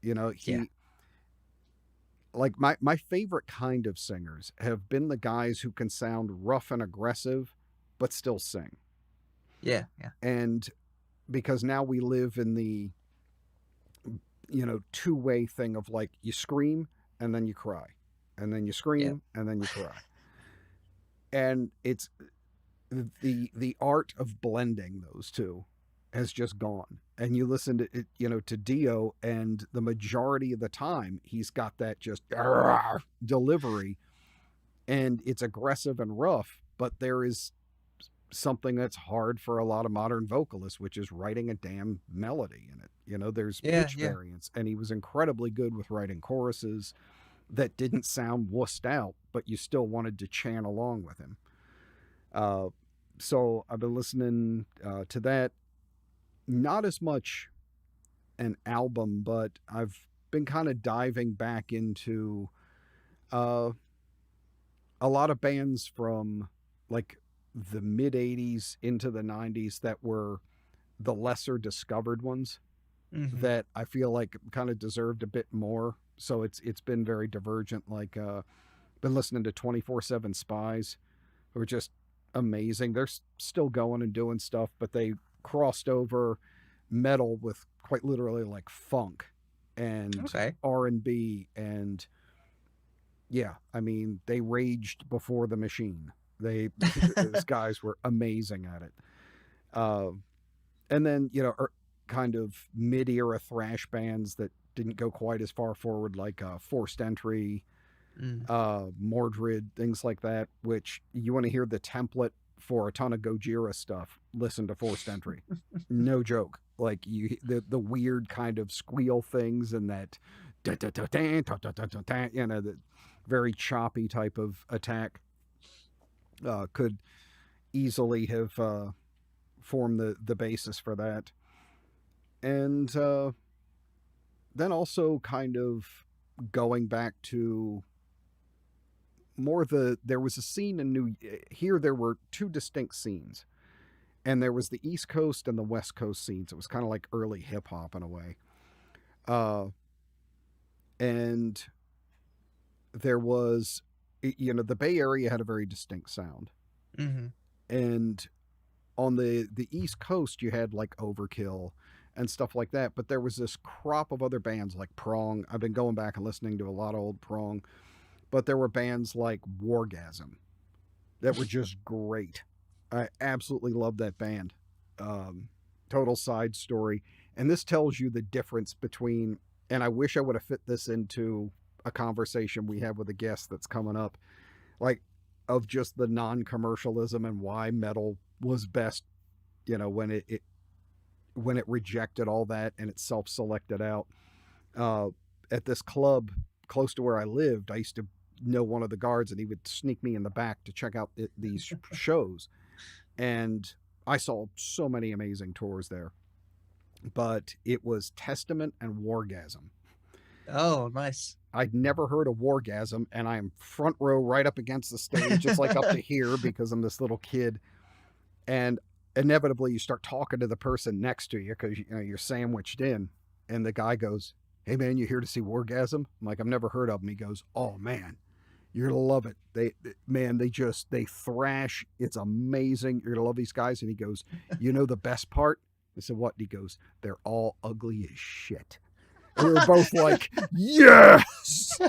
yeah, he, like my favorite kind of singers have been the guys who can sound rough and aggressive, but still sing. yeah, yeah, And because now we live in the, two-way thing of like you scream and then you cry, and then you yeah, scream and then you cry. And it's the art of blending those two has just gone. And you listen to it, to Dio, and the majority of the time he's got that just delivery, and it's aggressive and rough, but there is something that's hard for a lot of modern vocalists, which is writing a damn melody in it. There's yeah, pitch yeah. variance, and he was incredibly good with writing choruses that didn't sound wussed out, but you still wanted to chant along with him. Uh, so I've been listening to that. Not as much an album, but I've been kind of diving back into uh, a lot of bands from like the mid 80s into the 90s that were the lesser discovered ones Mm-hmm. that I feel like kind of deserved a bit more. So it's been very divergent. Like been listening to 24/7 Spies, who are just amazing. They're still going and doing stuff, but they crossed over metal with quite literally like funk and Okay. R&B, and yeah, I mean, they raged before the machine. Those guys were amazing at it. Uh, and then kind of mid-era thrash bands that didn't go quite as far forward, like Forced Entry, Mm. Mordred, things like that. Which you want to hear the template for a ton of Gojira stuff? Listen to Forced Entry. No joke. Like the weird kind of squeal things and that the very choppy type of attack could easily have formed the basis for that. And then also kind of going back to more there was a scene in here there were two distinct scenes, and there was the East Coast and the West Coast scenes. It was kind of like early hip hop in a way. And there was, the Bay Area had a very distinct sound. Mm-hmm. And on the East Coast, you had like Overkill and stuff like that. But there was this crop of other bands like Prong. I've been going back and listening to a lot of old Prong. But there were bands like Wargasm that were just great. I absolutely love that band. Total side story. And this tells you the difference between, and I wish I would have fit this into a conversation we have with a guest that's coming up, like of just the non-commercialism and why metal was best, when it rejected all that and it self-selected out. At this club close to where I lived, I used to know one of the guards, and he would sneak me in the back to check out these shows. And I saw so many amazing tours there. But it was Testament and Wargasm. Oh, nice. I'd never heard of Wargasm, and I'm front row right up against the stage, just like up to here, because I'm this little kid. And inevitably, you start talking to the person next to you because you're sandwiched in. And the guy goes, "Hey, man, you here to see Wargasm?" I'm like, "I've never heard of them." He goes, "Oh, man, you're going to love it. They thrash. It's amazing. You're going to love these guys." And he goes, "The best part?" I said, "What?" And he goes, "They're all ugly as shit." And we were both like, yes!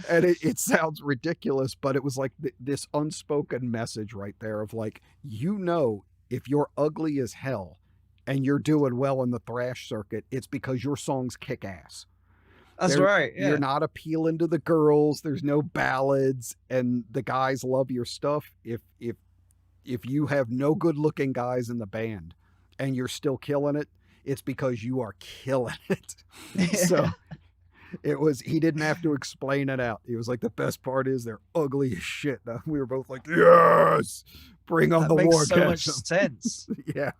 And it sounds ridiculous, but it was like this unspoken message right there of like, if you're ugly as hell and you're doing well in the thrash circuit, it's because your songs kick ass. That's right. Yeah. You're not appealing to the girls. There's no ballads, and the guys love your stuff. If you have no good looking guys in the band and you're still killing it, it's because you are killing it. So he didn't have to explain it out. He was like, "The best part is they're ugly as shit." And we were both like, "Yes, bring on the Wargasm." Makes so much sense. Yeah.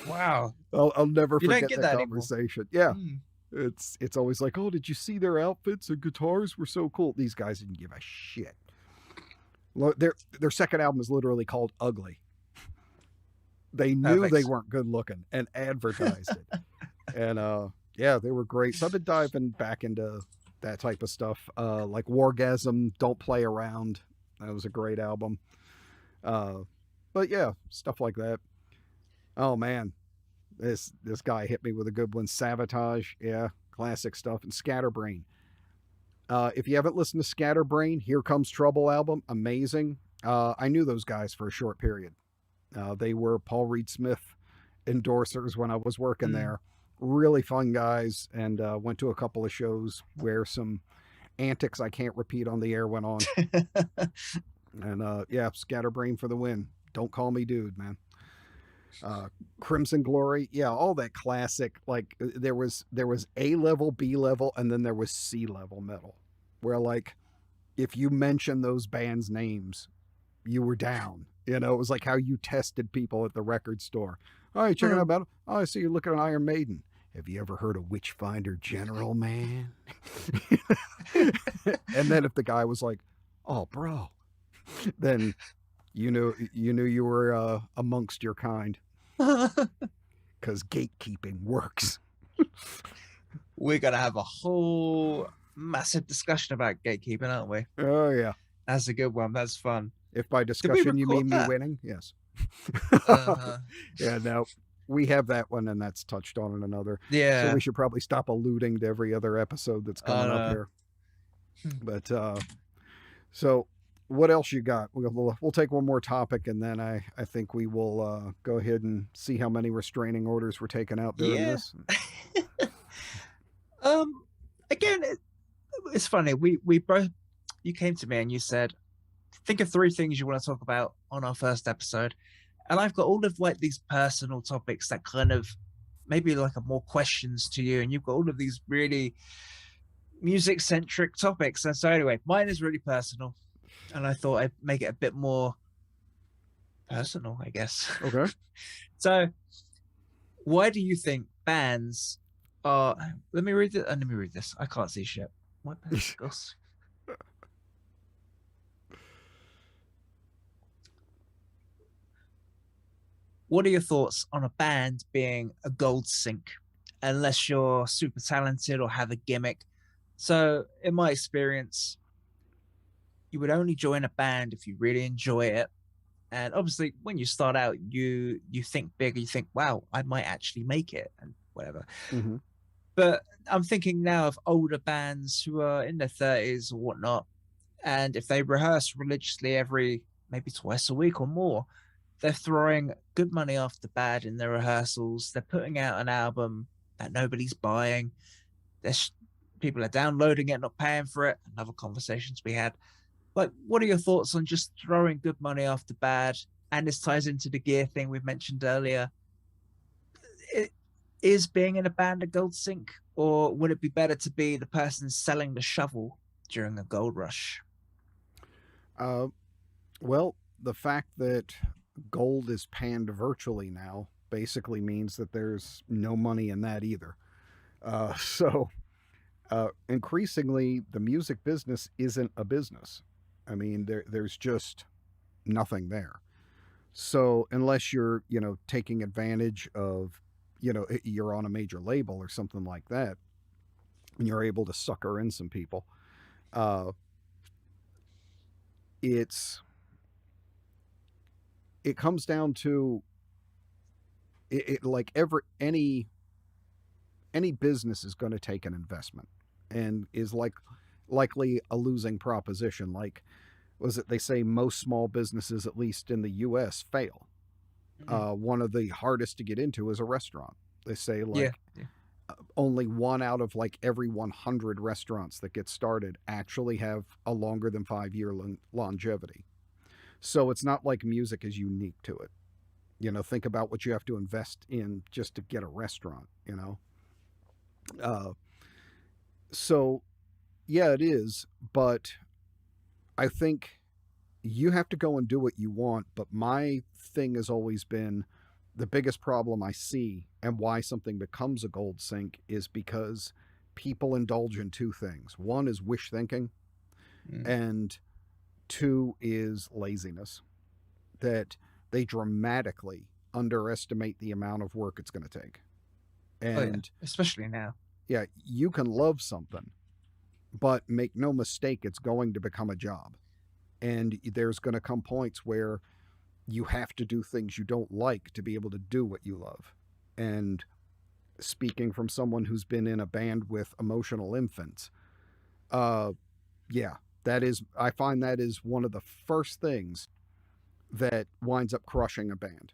Wow. I'll never forget that conversation. Anymore. Yeah. It's always like, "Oh, did you see their outfits and guitars were so cool?" These guys didn't give a shit. Their second album is literally called Ugly. They knew they weren't good looking and advertised it. And they were great. So I've been diving back into that type of stuff. Like Wargasm, Don't Play Around. That was a great album. But yeah, stuff like that. Oh man, this guy hit me with a good one. Sabotage, yeah, classic stuff. And Scatterbrain. If you haven't listened to Scatterbrain, Here Comes Trouble album, amazing. I knew those guys for a short period. They were Paul Reed Smith endorsers when I was working there. Really fun guys, and went to a couple of shows where some antics I can't repeat on the air went on. And Scatterbrain for the win. Don't Call Me Dude, man. Crimson Glory, yeah, all that classic. Like there was A level, B level, and then there was C level metal, where like if you mention those bands' names, you were down. It was like how you tested people at the record store. "All right, checking out metal. Oh, I see you're looking at Iron Maiden. Have you ever heard of Witchfinder General, man?" And then if the guy was like, "Oh, bro," then you knew you were amongst your kind. Because gatekeeping works. We're gonna have a whole massive discussion about gatekeeping, aren't we? Oh yeah, that's a good one. That's fun. If by discussion you mean me winning, yes. Yeah, no, we have that one, and that's touched on in another. Yeah. So we should probably stop alluding to every other episode that's coming up here. But so what else you got? We'll take one more topic, and then I think we will go ahead and see how many restraining orders we're taking out during this. Again, it's funny. We both, you came to me and you said, think of 3 things you want to talk about on our first episode, and I've got all of like these personal topics that kind of maybe like a more questions to you, and you've got all of these really music centric topics. And so anyway, mine is really personal, and I thought I'd make it a bit more personal, I guess. Okay. So, why do you think bands are? Let me read it. Let me read this. I can't see shit. What? Gosh. What are your thoughts on a band being a gold sink, unless you're super talented or have a gimmick? So, in my experience, you would only join a band if you really enjoy it. And obviously, when you start out, you think bigger. You think, "Wow, I might actually make it," and whatever. Mm-hmm. But I'm thinking now of older bands who are in their 30s or whatnot, and if they rehearse religiously every maybe twice a week or more, they're throwing good money after bad in their rehearsals. They're putting out an album that nobody's buying. There's people are downloading it, not paying for it. Another conversations we had. Like, what are your thoughts on just throwing good money after bad? And this ties into the gear thing we've mentioned earlier. It, is being in a band a gold sink, or would it be better to be the person selling the shovel during a gold rush? Uh, well, the fact that gold is panned virtually now basically means that there's no money in that either. So increasingly, the music business isn't a business. I mean, there's just nothing there. So unless you're, taking advantage of, you're on a major label or something like that, and you're able to sucker in some people, uh, it's it comes down to like any business is going to take an investment and is likely a losing proposition. Like, was it they say most small businesses, at least in the US, fail. Mm-hmm. One of the hardest to get into is a restaurant. They say Yeah, like yeah. only one out of like every 100 restaurants that get started actually have a longer than 5 year longevity. So it's not like music is unique to it. Think about what you have to invest in just to get a restaurant. Uh, so yeah, it is, but I think you have to go and do what you want. But my thing has always been the biggest problem I see and why something becomes a gold sink is because people indulge in two things. One is wish thinking, Mm. and two is laziness. That they dramatically underestimate the amount of work it's going to take. Oh yeah, And especially now. yeah, you can love something, but make no mistake, it's going to become a job. And there's going to come points where you have to do things you don't like to be able to do what you love. And speaking from someone who's been in a band with emotional infants, uh, yeah, I find that is one of the first things that winds up crushing a band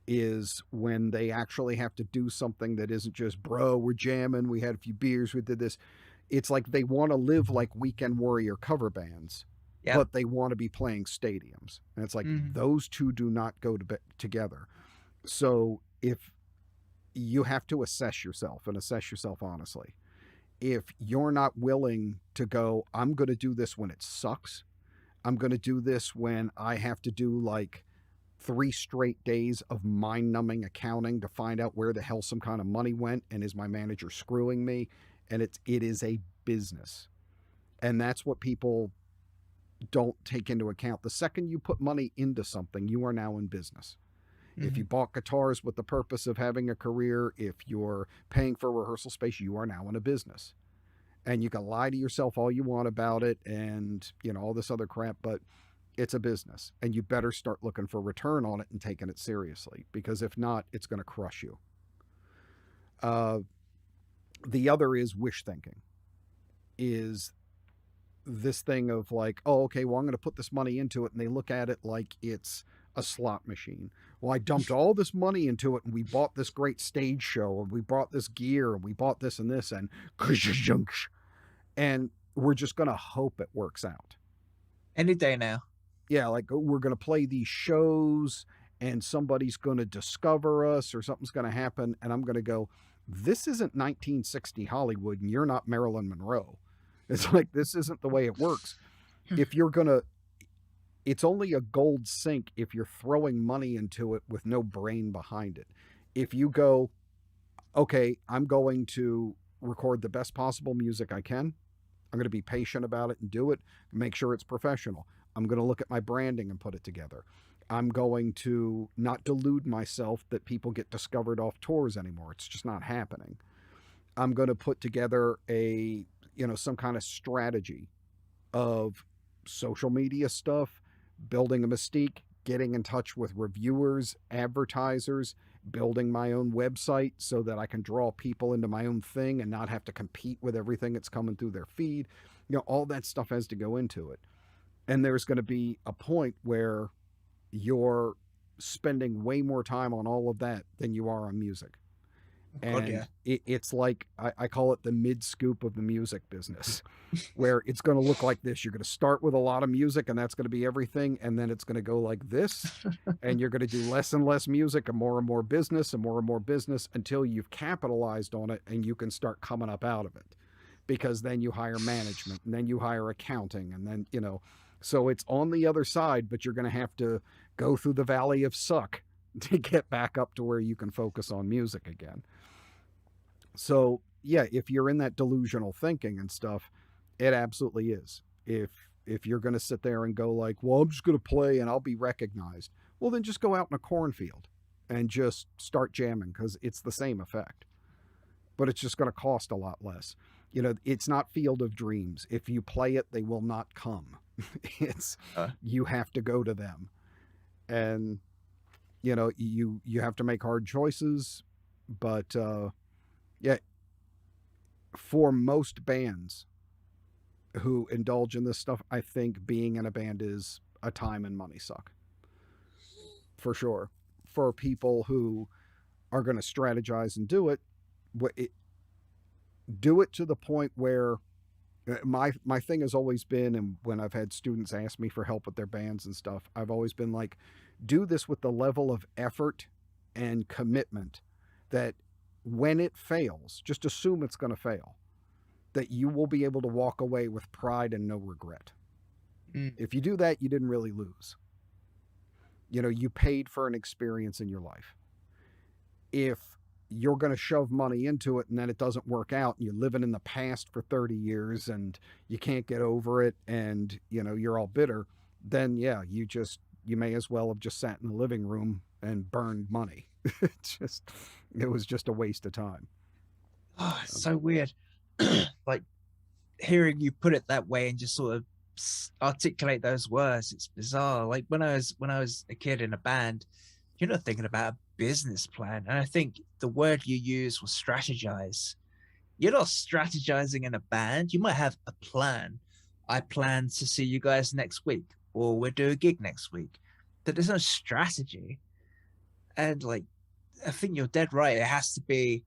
is when they actually have to do something that isn't just, bro, we're jamming, we had a few beers, we did this. It's like they want to live like Weekend Warrior cover bands, Yep. but they want to be playing stadiums. And it's like Mm-hmm. those two do not go together. So if you have to assess yourself and assess yourself honestly, if you're not willing to go, I'm going to do this when it sucks, I'm going to do this when I have to do like 3 straight days of mind numbing accounting to find out where the hell some kind of money went and is my manager screwing me, and it is a business. And that's what people don't take into account. The second you put money into something, you are now in business. Mm-hmm. If you bought guitars with the purpose of having a career, if you're paying for rehearsal space, you are now in a business. And you can lie to yourself all you want about it and all this other crap, but it's a business, and you better start looking for return on it and taking it seriously, because if not, it's going to crush you. uh, the other is wish thinking, is this thing of like, oh, okay, well, I'm going to put this money into it, and they look at it like it's a slot machine. Well, I dumped all this money into it, and we bought this great stage show, and we bought this gear, and we bought this and this, and we're just going to hope it works out. Any day now. Yeah, like we're going to play these shows and somebody's going to discover us or something's going to happen, and I'm going to go, this isn't 1960 Hollywood and you're not Marilyn Monroe. It's like, this isn't the way it works. If you're going to, it's only a gold sink if you're throwing money into it with no brain behind it. If you go, okay, I'm going to record the best possible music I can, I'm going to be patient about it and do it, make sure it's professional. I'm going to look at my branding and put it together. I'm going to not delude myself that people get discovered off tours anymore. It's just not happening. I'm going to put together a, some kind of strategy of social media stuff, building a mystique, getting in touch with reviewers, advertisers, building my own website so that I can draw people into my own thing and not have to compete with everything that's coming through their feed. All that stuff has to go into it. And there's going to be a point where you're spending way more time on all of that than you are on music. God, yeah. And it's like, I call it the mid scoop of the music business, where it's going to look like this. You're going to start with a lot of music and that's going to be everything. And then it's going to go like this. And you're going to do less and less music and more business and more business until you've capitalized on it and you can start coming up out of it. Because then you hire management and then you hire accounting and then, so it's on the other side, but you're going to have to go through the valley of suck to get back up to where you can focus on music again. So yeah, if you're in that delusional thinking and stuff, it absolutely is. If you're going to sit there and go like, well, I'm just going to play and I'll be recognized. Well, then just go out in a cornfield and just start jamming, because it's the same effect, but it's just going to cost a lot less. It's not Field of Dreams. If you play it, they will not come. It's, you have to go to them. And, you have to make hard choices, but, yeah, for most bands who indulge in this stuff, I think being in a band is a time and money suck. For sure. For people who are going to strategize and do it, do it to the point where my thing has always been, and when I've had students ask me for help with their bands and stuff, I've always been like, do this with the level of effort and commitment that when it fails, just assume it's going to fail, that you will be able to walk away with pride and no regret. If you do that, you didn't really lose. You paid for an experience in your life. If you're going to shove money into it and then it doesn't work out and you're living in the past for 30 years and you can't get over it and you're all bitter, then yeah, you may as well have just sat in the living room and burned money. It was just a waste of time. Oh, it's so weird. Like hearing you put it that way and just sort of articulate those words, it's bizarre. Like when I was a kid in a band, you're not thinking about a business plan. And I think the word you use was strategize. You're not strategizing in a band. You might have a plan. I plan to see you guys next week, or we'll do a gig next week. But there's no strategy. And like, I think you're dead right. It has to be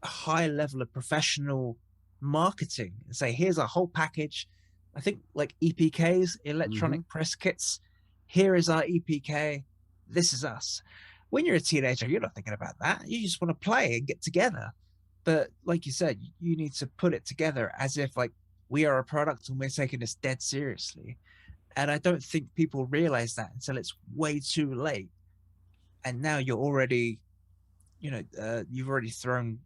a high level of professional marketing and say, here's a whole package. I think like EPKs, electronic press kits. Here is our EPK. This is us. When you're a teenager, you're not thinking about that. You just want to play and get together. But like you said, you need to put it together as if like we are a product and we're taking this dead seriously. And I don't think people realize that until it's way too late. And now you're already, you've already thrown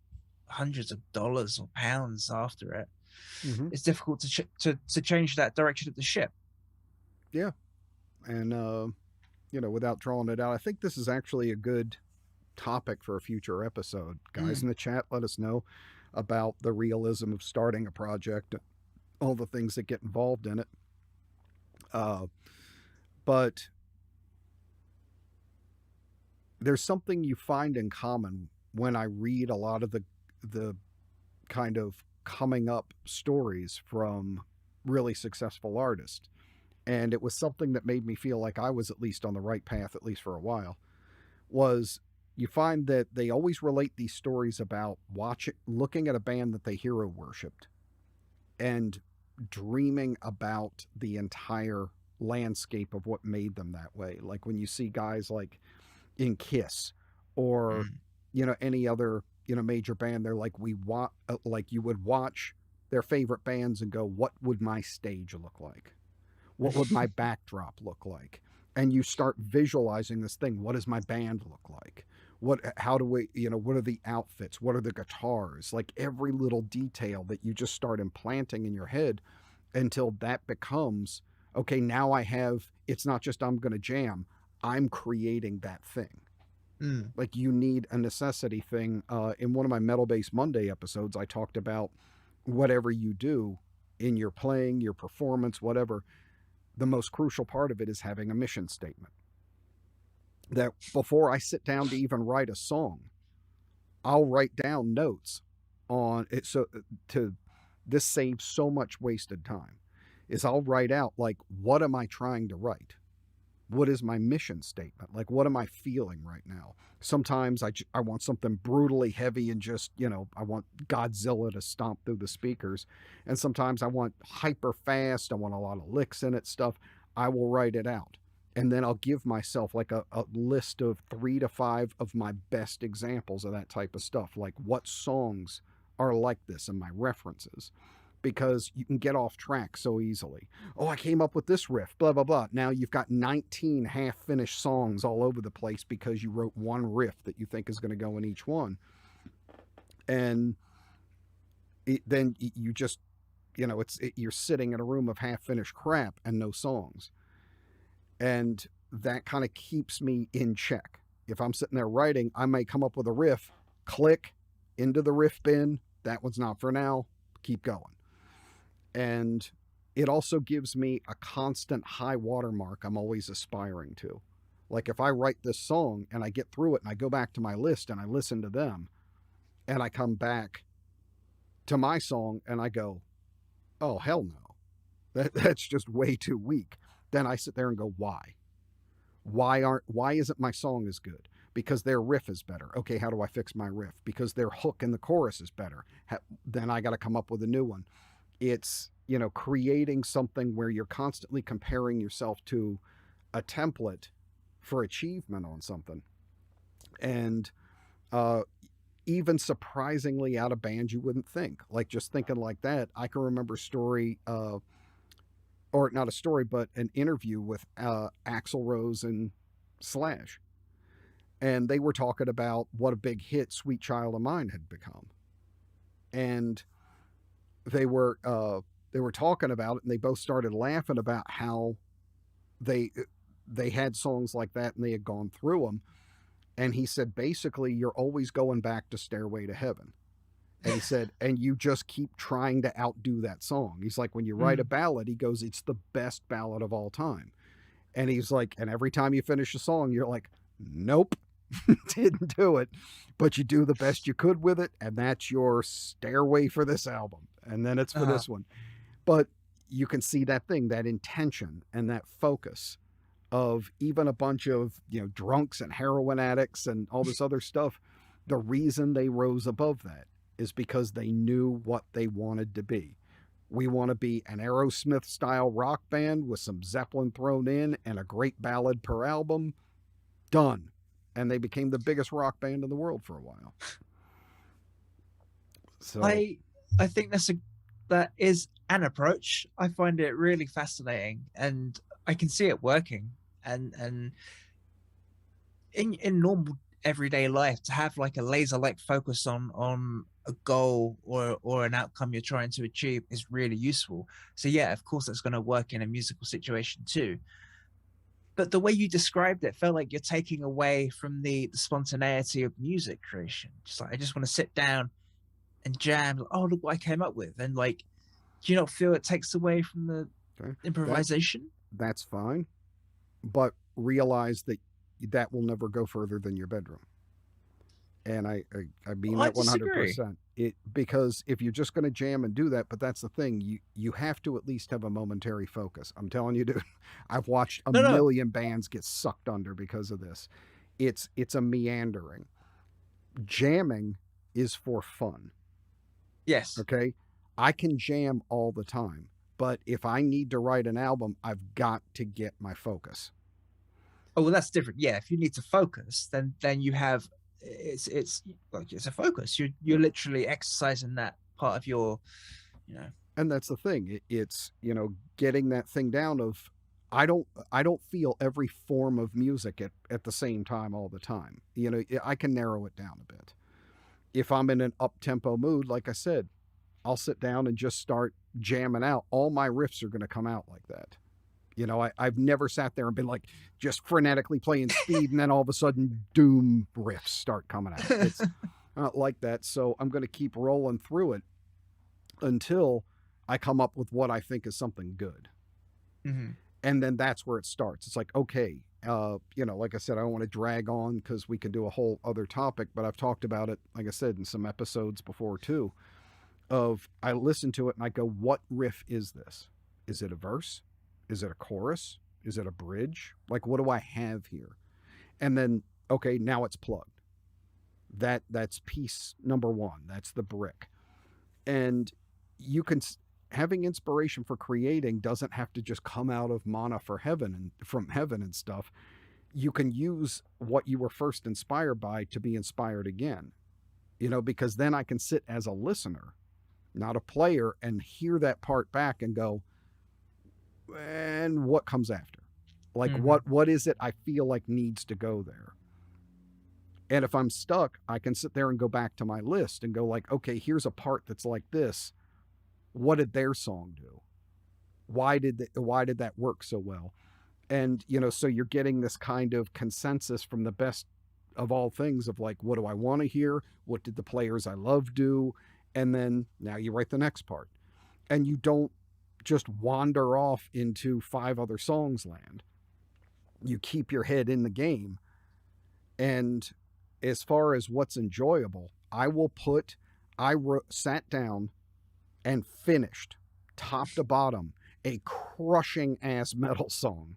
hundreds of dollars or pounds after it. It's difficult to change that direction of the ship. Yeah. And, without drawing it out, I think this is actually a good topic for a future episode. Guys in the chat, let us know about the realism of starting a project, all the things that get involved in it. But there's something you find in common when I read a lot of the kind of coming up stories from really successful artists. And it was something that made me feel like I was at least on the right path, at least for a while, was you find that they always relate these stories about looking at a band that they hero worshipped and dreaming about the entire landscape of what made them that way. Like when you see guys like in Kiss or, Mm. any other, major band, they're like, like you would watch their favorite bands and go, what would my stage look like? What would my backdrop look like? And you start visualizing this thing. What does my band look like? How do we, what are the outfits? What are the guitars? Like every little detail that you just start implanting in your head until that becomes, okay, now it's not just I'm going to jam, I'm creating that thing. Mm. Like you need a necessity thing. In one of my Metal Based Monday episodes, I talked about whatever you do in your playing, your performance, whatever, the most crucial part of it is having a mission statement. That before I sit down to even write a song, I'll write down notes on it. So to this saves so much wasted time. Is I'll write out like, what am I trying to write? What is my mission statement? Like, what am I feeling right now? Sometimes I want something brutally heavy and just, I want Godzilla to stomp through the speakers. And sometimes I want hyper fast. I want a lot of licks in it, stuff. I will write it out. And then I'll give myself like a list of 3 to 5 of my best examples of that type of stuff. Like what songs are like this and my references. Because you can get off track so easily. Oh, I came up with this riff, blah, blah, blah. Now you've got 19 half-finished songs all over the place because you wrote one riff that you think is going to go in each one. And then you just, you're sitting in a room of half-finished crap and no songs. And that kind of keeps me in check. If I'm sitting there writing, I may come up with a riff, click into the riff bin. That one's not for now. Keep going. And it also gives me a constant high watermark I'm always aspiring to. Like if I write this song and I get through it and I go back to my list and I listen to them and I come back to my song and I go, oh, hell no. That's just way too weak. Then I sit there and go, why? Why isn't my song as good? Because their riff is better. Okay, how do I fix my riff? Because their hook in the chorus is better. Then I got to come up with a new one. It's, creating something where you're constantly comparing yourself to a template for achievement on something. And even surprisingly out of band you wouldn't think. Like just thinking like that, I can remember a story, or not a story, but an interview with Axl Rose and Slash. And they were talking about what a big hit Sweet Child of Mine had become. And they were talking about it, and they both started laughing about how they had songs like that and they had gone through them. And he said, basically, you're always going back to Stairway to Heaven. And he said, and you just keep trying to outdo that song. He's like, when you write a ballad, he goes, it's the best ballad of all time. And he's like, and every time you finish a song, you're like, nope, didn't do it. But you do the best you could with it, and that's your stairway for this album. And then it's for this one. But you can see that thing, that intention and that focus of even a bunch of, drunks and heroin addicts and all this other stuff. The reason they rose above that is because they knew what they wanted to be. We want to be an Aerosmith style rock band with some Zeppelin thrown in and a great ballad per album. Done. And they became the biggest rock band in the world for a while. So I think that is an approach. I find it really fascinating, and I can see it working. And in normal everyday life, to have like a laser-like focus on a goal or an outcome you're trying to achieve is really useful. So yeah, of course that's going to work in a musical situation too. But the way you described it felt like you're taking away from the spontaneity of music creation. Just like, I just want to sit down and jam. Oh, look what I came up with. And like, do you not feel it takes away from the improvisation? That's fine. But realize that will never go further than your bedroom. And I mean that 100%. Because if you're just going to jam and do that, but that's the thing, you have to at least have a momentary focus. I'm telling you, dude, I've watched a million bands get sucked under because of this. It's a meandering. Jamming is for fun. Yes. Okay. I can jam all the time. But if I need to write an album, I've got to get my focus. Oh, well, that's different. Yeah, if you need to focus, then you have it's like it's a focus. You're literally exercising that part of your, you know. And that's the thing. It's, getting that thing down of I don't feel every form of music at the same time all the time. I can narrow it down a bit. If I'm in an up tempo mood, like I said, I'll sit down and just start jamming out. All my riffs are going to come out like that. I've never sat there and been like just frenetically playing speed and then all of a sudden doom riffs start coming out. It's not like that. So I'm going to keep rolling through it until I come up with what I think is something good. Mm-hmm. And then that's where it starts. It's like, okay, like I said, I don't want to drag on because we can do a whole other topic, but I've talked about it, like I said, in some episodes before too, of I listen to it and I go, what riff is this? Is it a verse? Is it a chorus? Is it a bridge? Like, what do I have here? And then, okay, now it's plugged. That's piece number one. That's the brick. And having inspiration for creating doesn't have to just come out of mana for heaven and from heaven and stuff. You can use what you were first inspired by to be inspired again, because then I can sit as a listener, not a player, and hear that part back and go, and what comes after? Like, what is it I feel like needs to go there? And if I'm stuck, I can sit there and go back to my list and go like, okay, here's a part that's like this. What did their song do? Why did that work so well? And, so you're getting this kind of consensus from the best of all things of like, what do I want to hear? What did the players I love do? And then now you write the next part. And you don't just wander off into 5 other songs land. You keep your head in the game. And as far as what's enjoyable, sat down and finished top to bottom a crushing ass metal song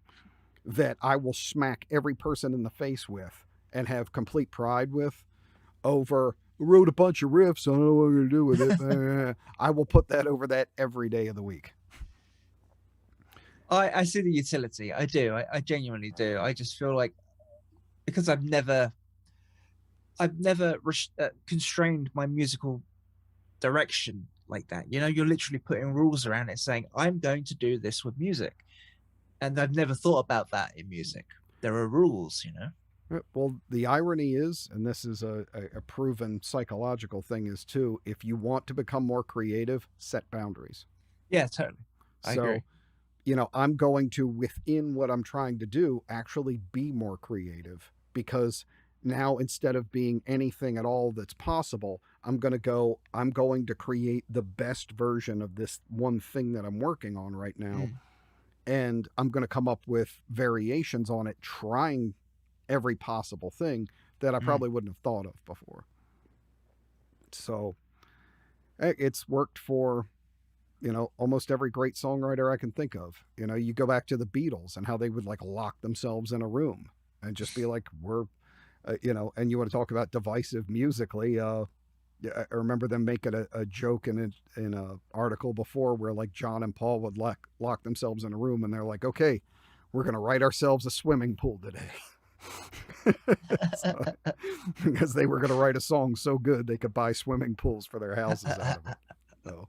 that I will smack every person in the face with and have complete pride with over wrote a bunch of riffs. I don't know what I'm going to do with it. I will put that over that every day of the week. I see the utility. I do. I genuinely do. I just feel like because I've never constrained my musical direction like that. You're literally putting rules around it saying, I'm going to do this with music. And I've never thought about that in music. There are rules. Well, the irony is, and this is a proven psychological thing, is too, if you want to become more creative, set boundaries. Yeah, totally. I agree. I'm going to, within what I'm trying to do, actually be more creative, because now instead of being anything at all that's possible, I'm going to create the best version of this one thing that I'm working on right now. And I'm going to come up with variations on it, trying every possible thing that I probably wouldn't have thought of before. So it's worked for, almost every great songwriter I can think of. You go back to the Beatles and how they would like lock themselves in a room and just be like, we're, and you want to talk about divisive musically. I remember them making a joke in an article before where like John and Paul would lock themselves in a room and they're like, okay, we're going to write ourselves a swimming pool today. Because they were going to write a song so good they could buy swimming pools for their houses out of it. So.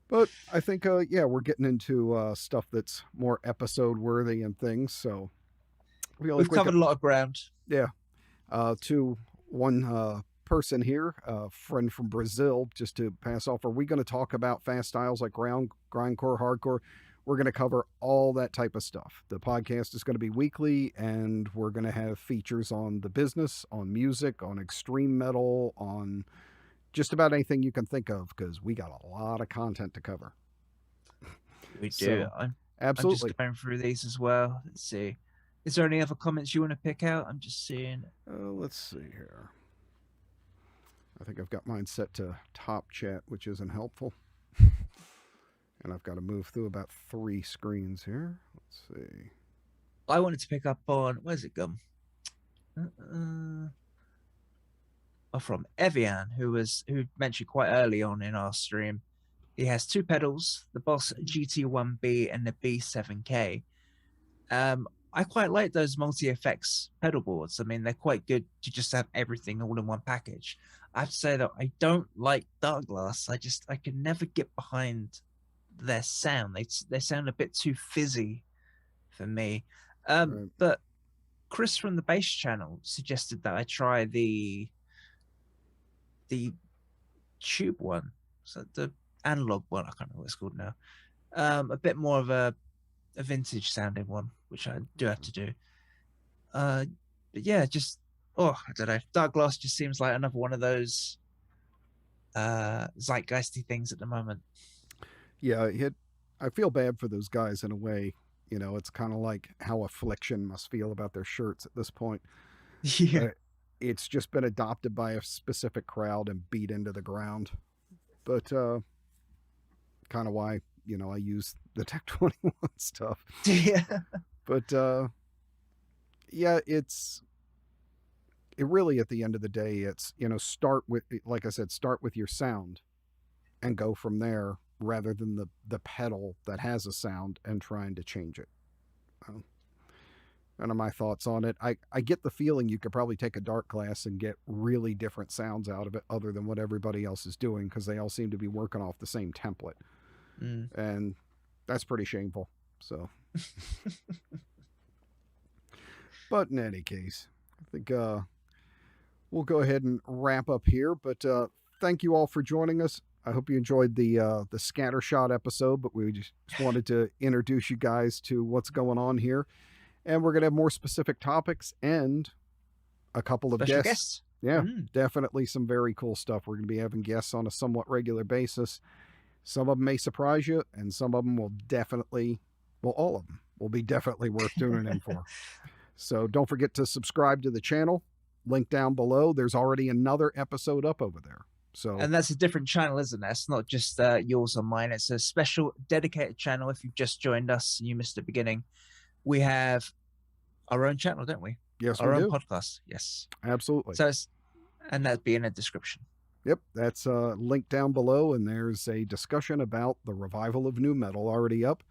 But I think, we're getting into stuff that's more episode worthy and things. So we've covered a lot of ground. Yeah. To one person here, a friend from Brazil, just to pass off, are we going to talk about fast styles like grindcore, hardcore? We're going to cover all that type of stuff. The podcast is going to be weekly, and we're going to have features on the business, on music, on extreme metal, on just about anything you can think of, because we got a lot of content to cover. We do. Absolutely. I'm just going through these as well. Let's see. Is there any other comments you want to pick out? I'm just seeing. Let's see here. I think I've got mine set to top chat, which isn't helpful. And I've got to move through about 3 screens here. Let's see. I wanted to pick up on, where's it gone? From Evian, who mentioned quite early on in our stream He has two pedals, the Boss GT1B and the B7K. I quite like those multi-effects pedal boards. I mean, they're quite good to just have everything all in one package. I have to say that I don't like Dark Glass. I can never get behind their sound. They sound a bit too fizzy for me. Right. But Chris from the Bass channel suggested that I try the tube one, so the analog one. I can't remember what it's called now. A bit more of a vintage sounding one, which I do have to do. But yeah, just I don't know. Dark Glass just seems like another one of those zeitgeisty things at the moment. Yeah, I feel bad for those guys in a way. You know, it's kind of like how Affliction must feel about their shirts at this point. Yeah. It's just been adopted by a specific crowd and beat into the ground. But kind of why, you know, I use the Tech 21 stuff. Yeah. But yeah, it really, at the end of the day, it's, you know, start with, like I said, start with your sound and go from there, rather than the pedal that has a sound and trying to change it. None of my thoughts on it. I get the feeling you could probably take a Dark Glass and get really different sounds out of it other than what everybody else is doing, because they all seem to be working off the same template. And that's pretty shameful. So, but in any case, I think we'll go ahead and wrap up here. But thank you all for joining us. I hope you enjoyed the Scattershot episode, but we just wanted to introduce you guys to what's going on here. And we're going to have more specific topics and a couple of guests. Yeah, definitely some very cool stuff. We're going to be having guests on a somewhat regular basis. Some of them may surprise you, and some of them will definitely, well, all of them will be definitely worth tuning in for. So don't forget to subscribe to the channel. Link down below. There's already another episode up over there. So, and that's a different channel, isn't it? It's not just yours or mine. It's a special dedicated channel. If you've just joined us and you missed the beginning, we have our own channel, don't we? Yes, our we own do. podcast. Yes, absolutely. So and that'd be in the description. Yep, that's linked down below, and there's a discussion about the revival of nu metal already up.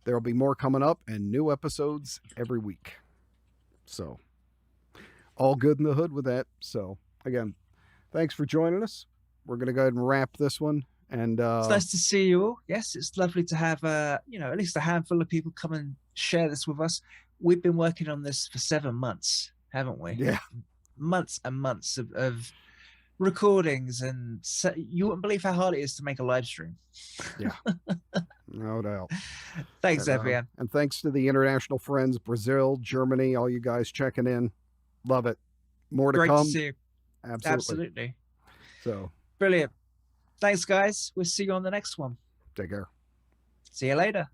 There'll be more coming up and new episodes every week. So, all good in the hood with that. So, again, thanks for joining us. We're going to go ahead and wrap this one. And it's nice to see you all. Yes, it's lovely to have at least a handful of people come and share this with us. We've been working on this for 7 months, haven't we? Yeah, months and months of recordings, and you wouldn't believe how hard it is to make a live stream. Yeah, no doubt. Thanks, everyone. And thanks to the international friends, Brazil, Germany, all you guys checking in. Love it. More to Great come. To see you. Absolutely. So brilliant. Thanks, guys. We'll see you on the next one. Take care. See you later.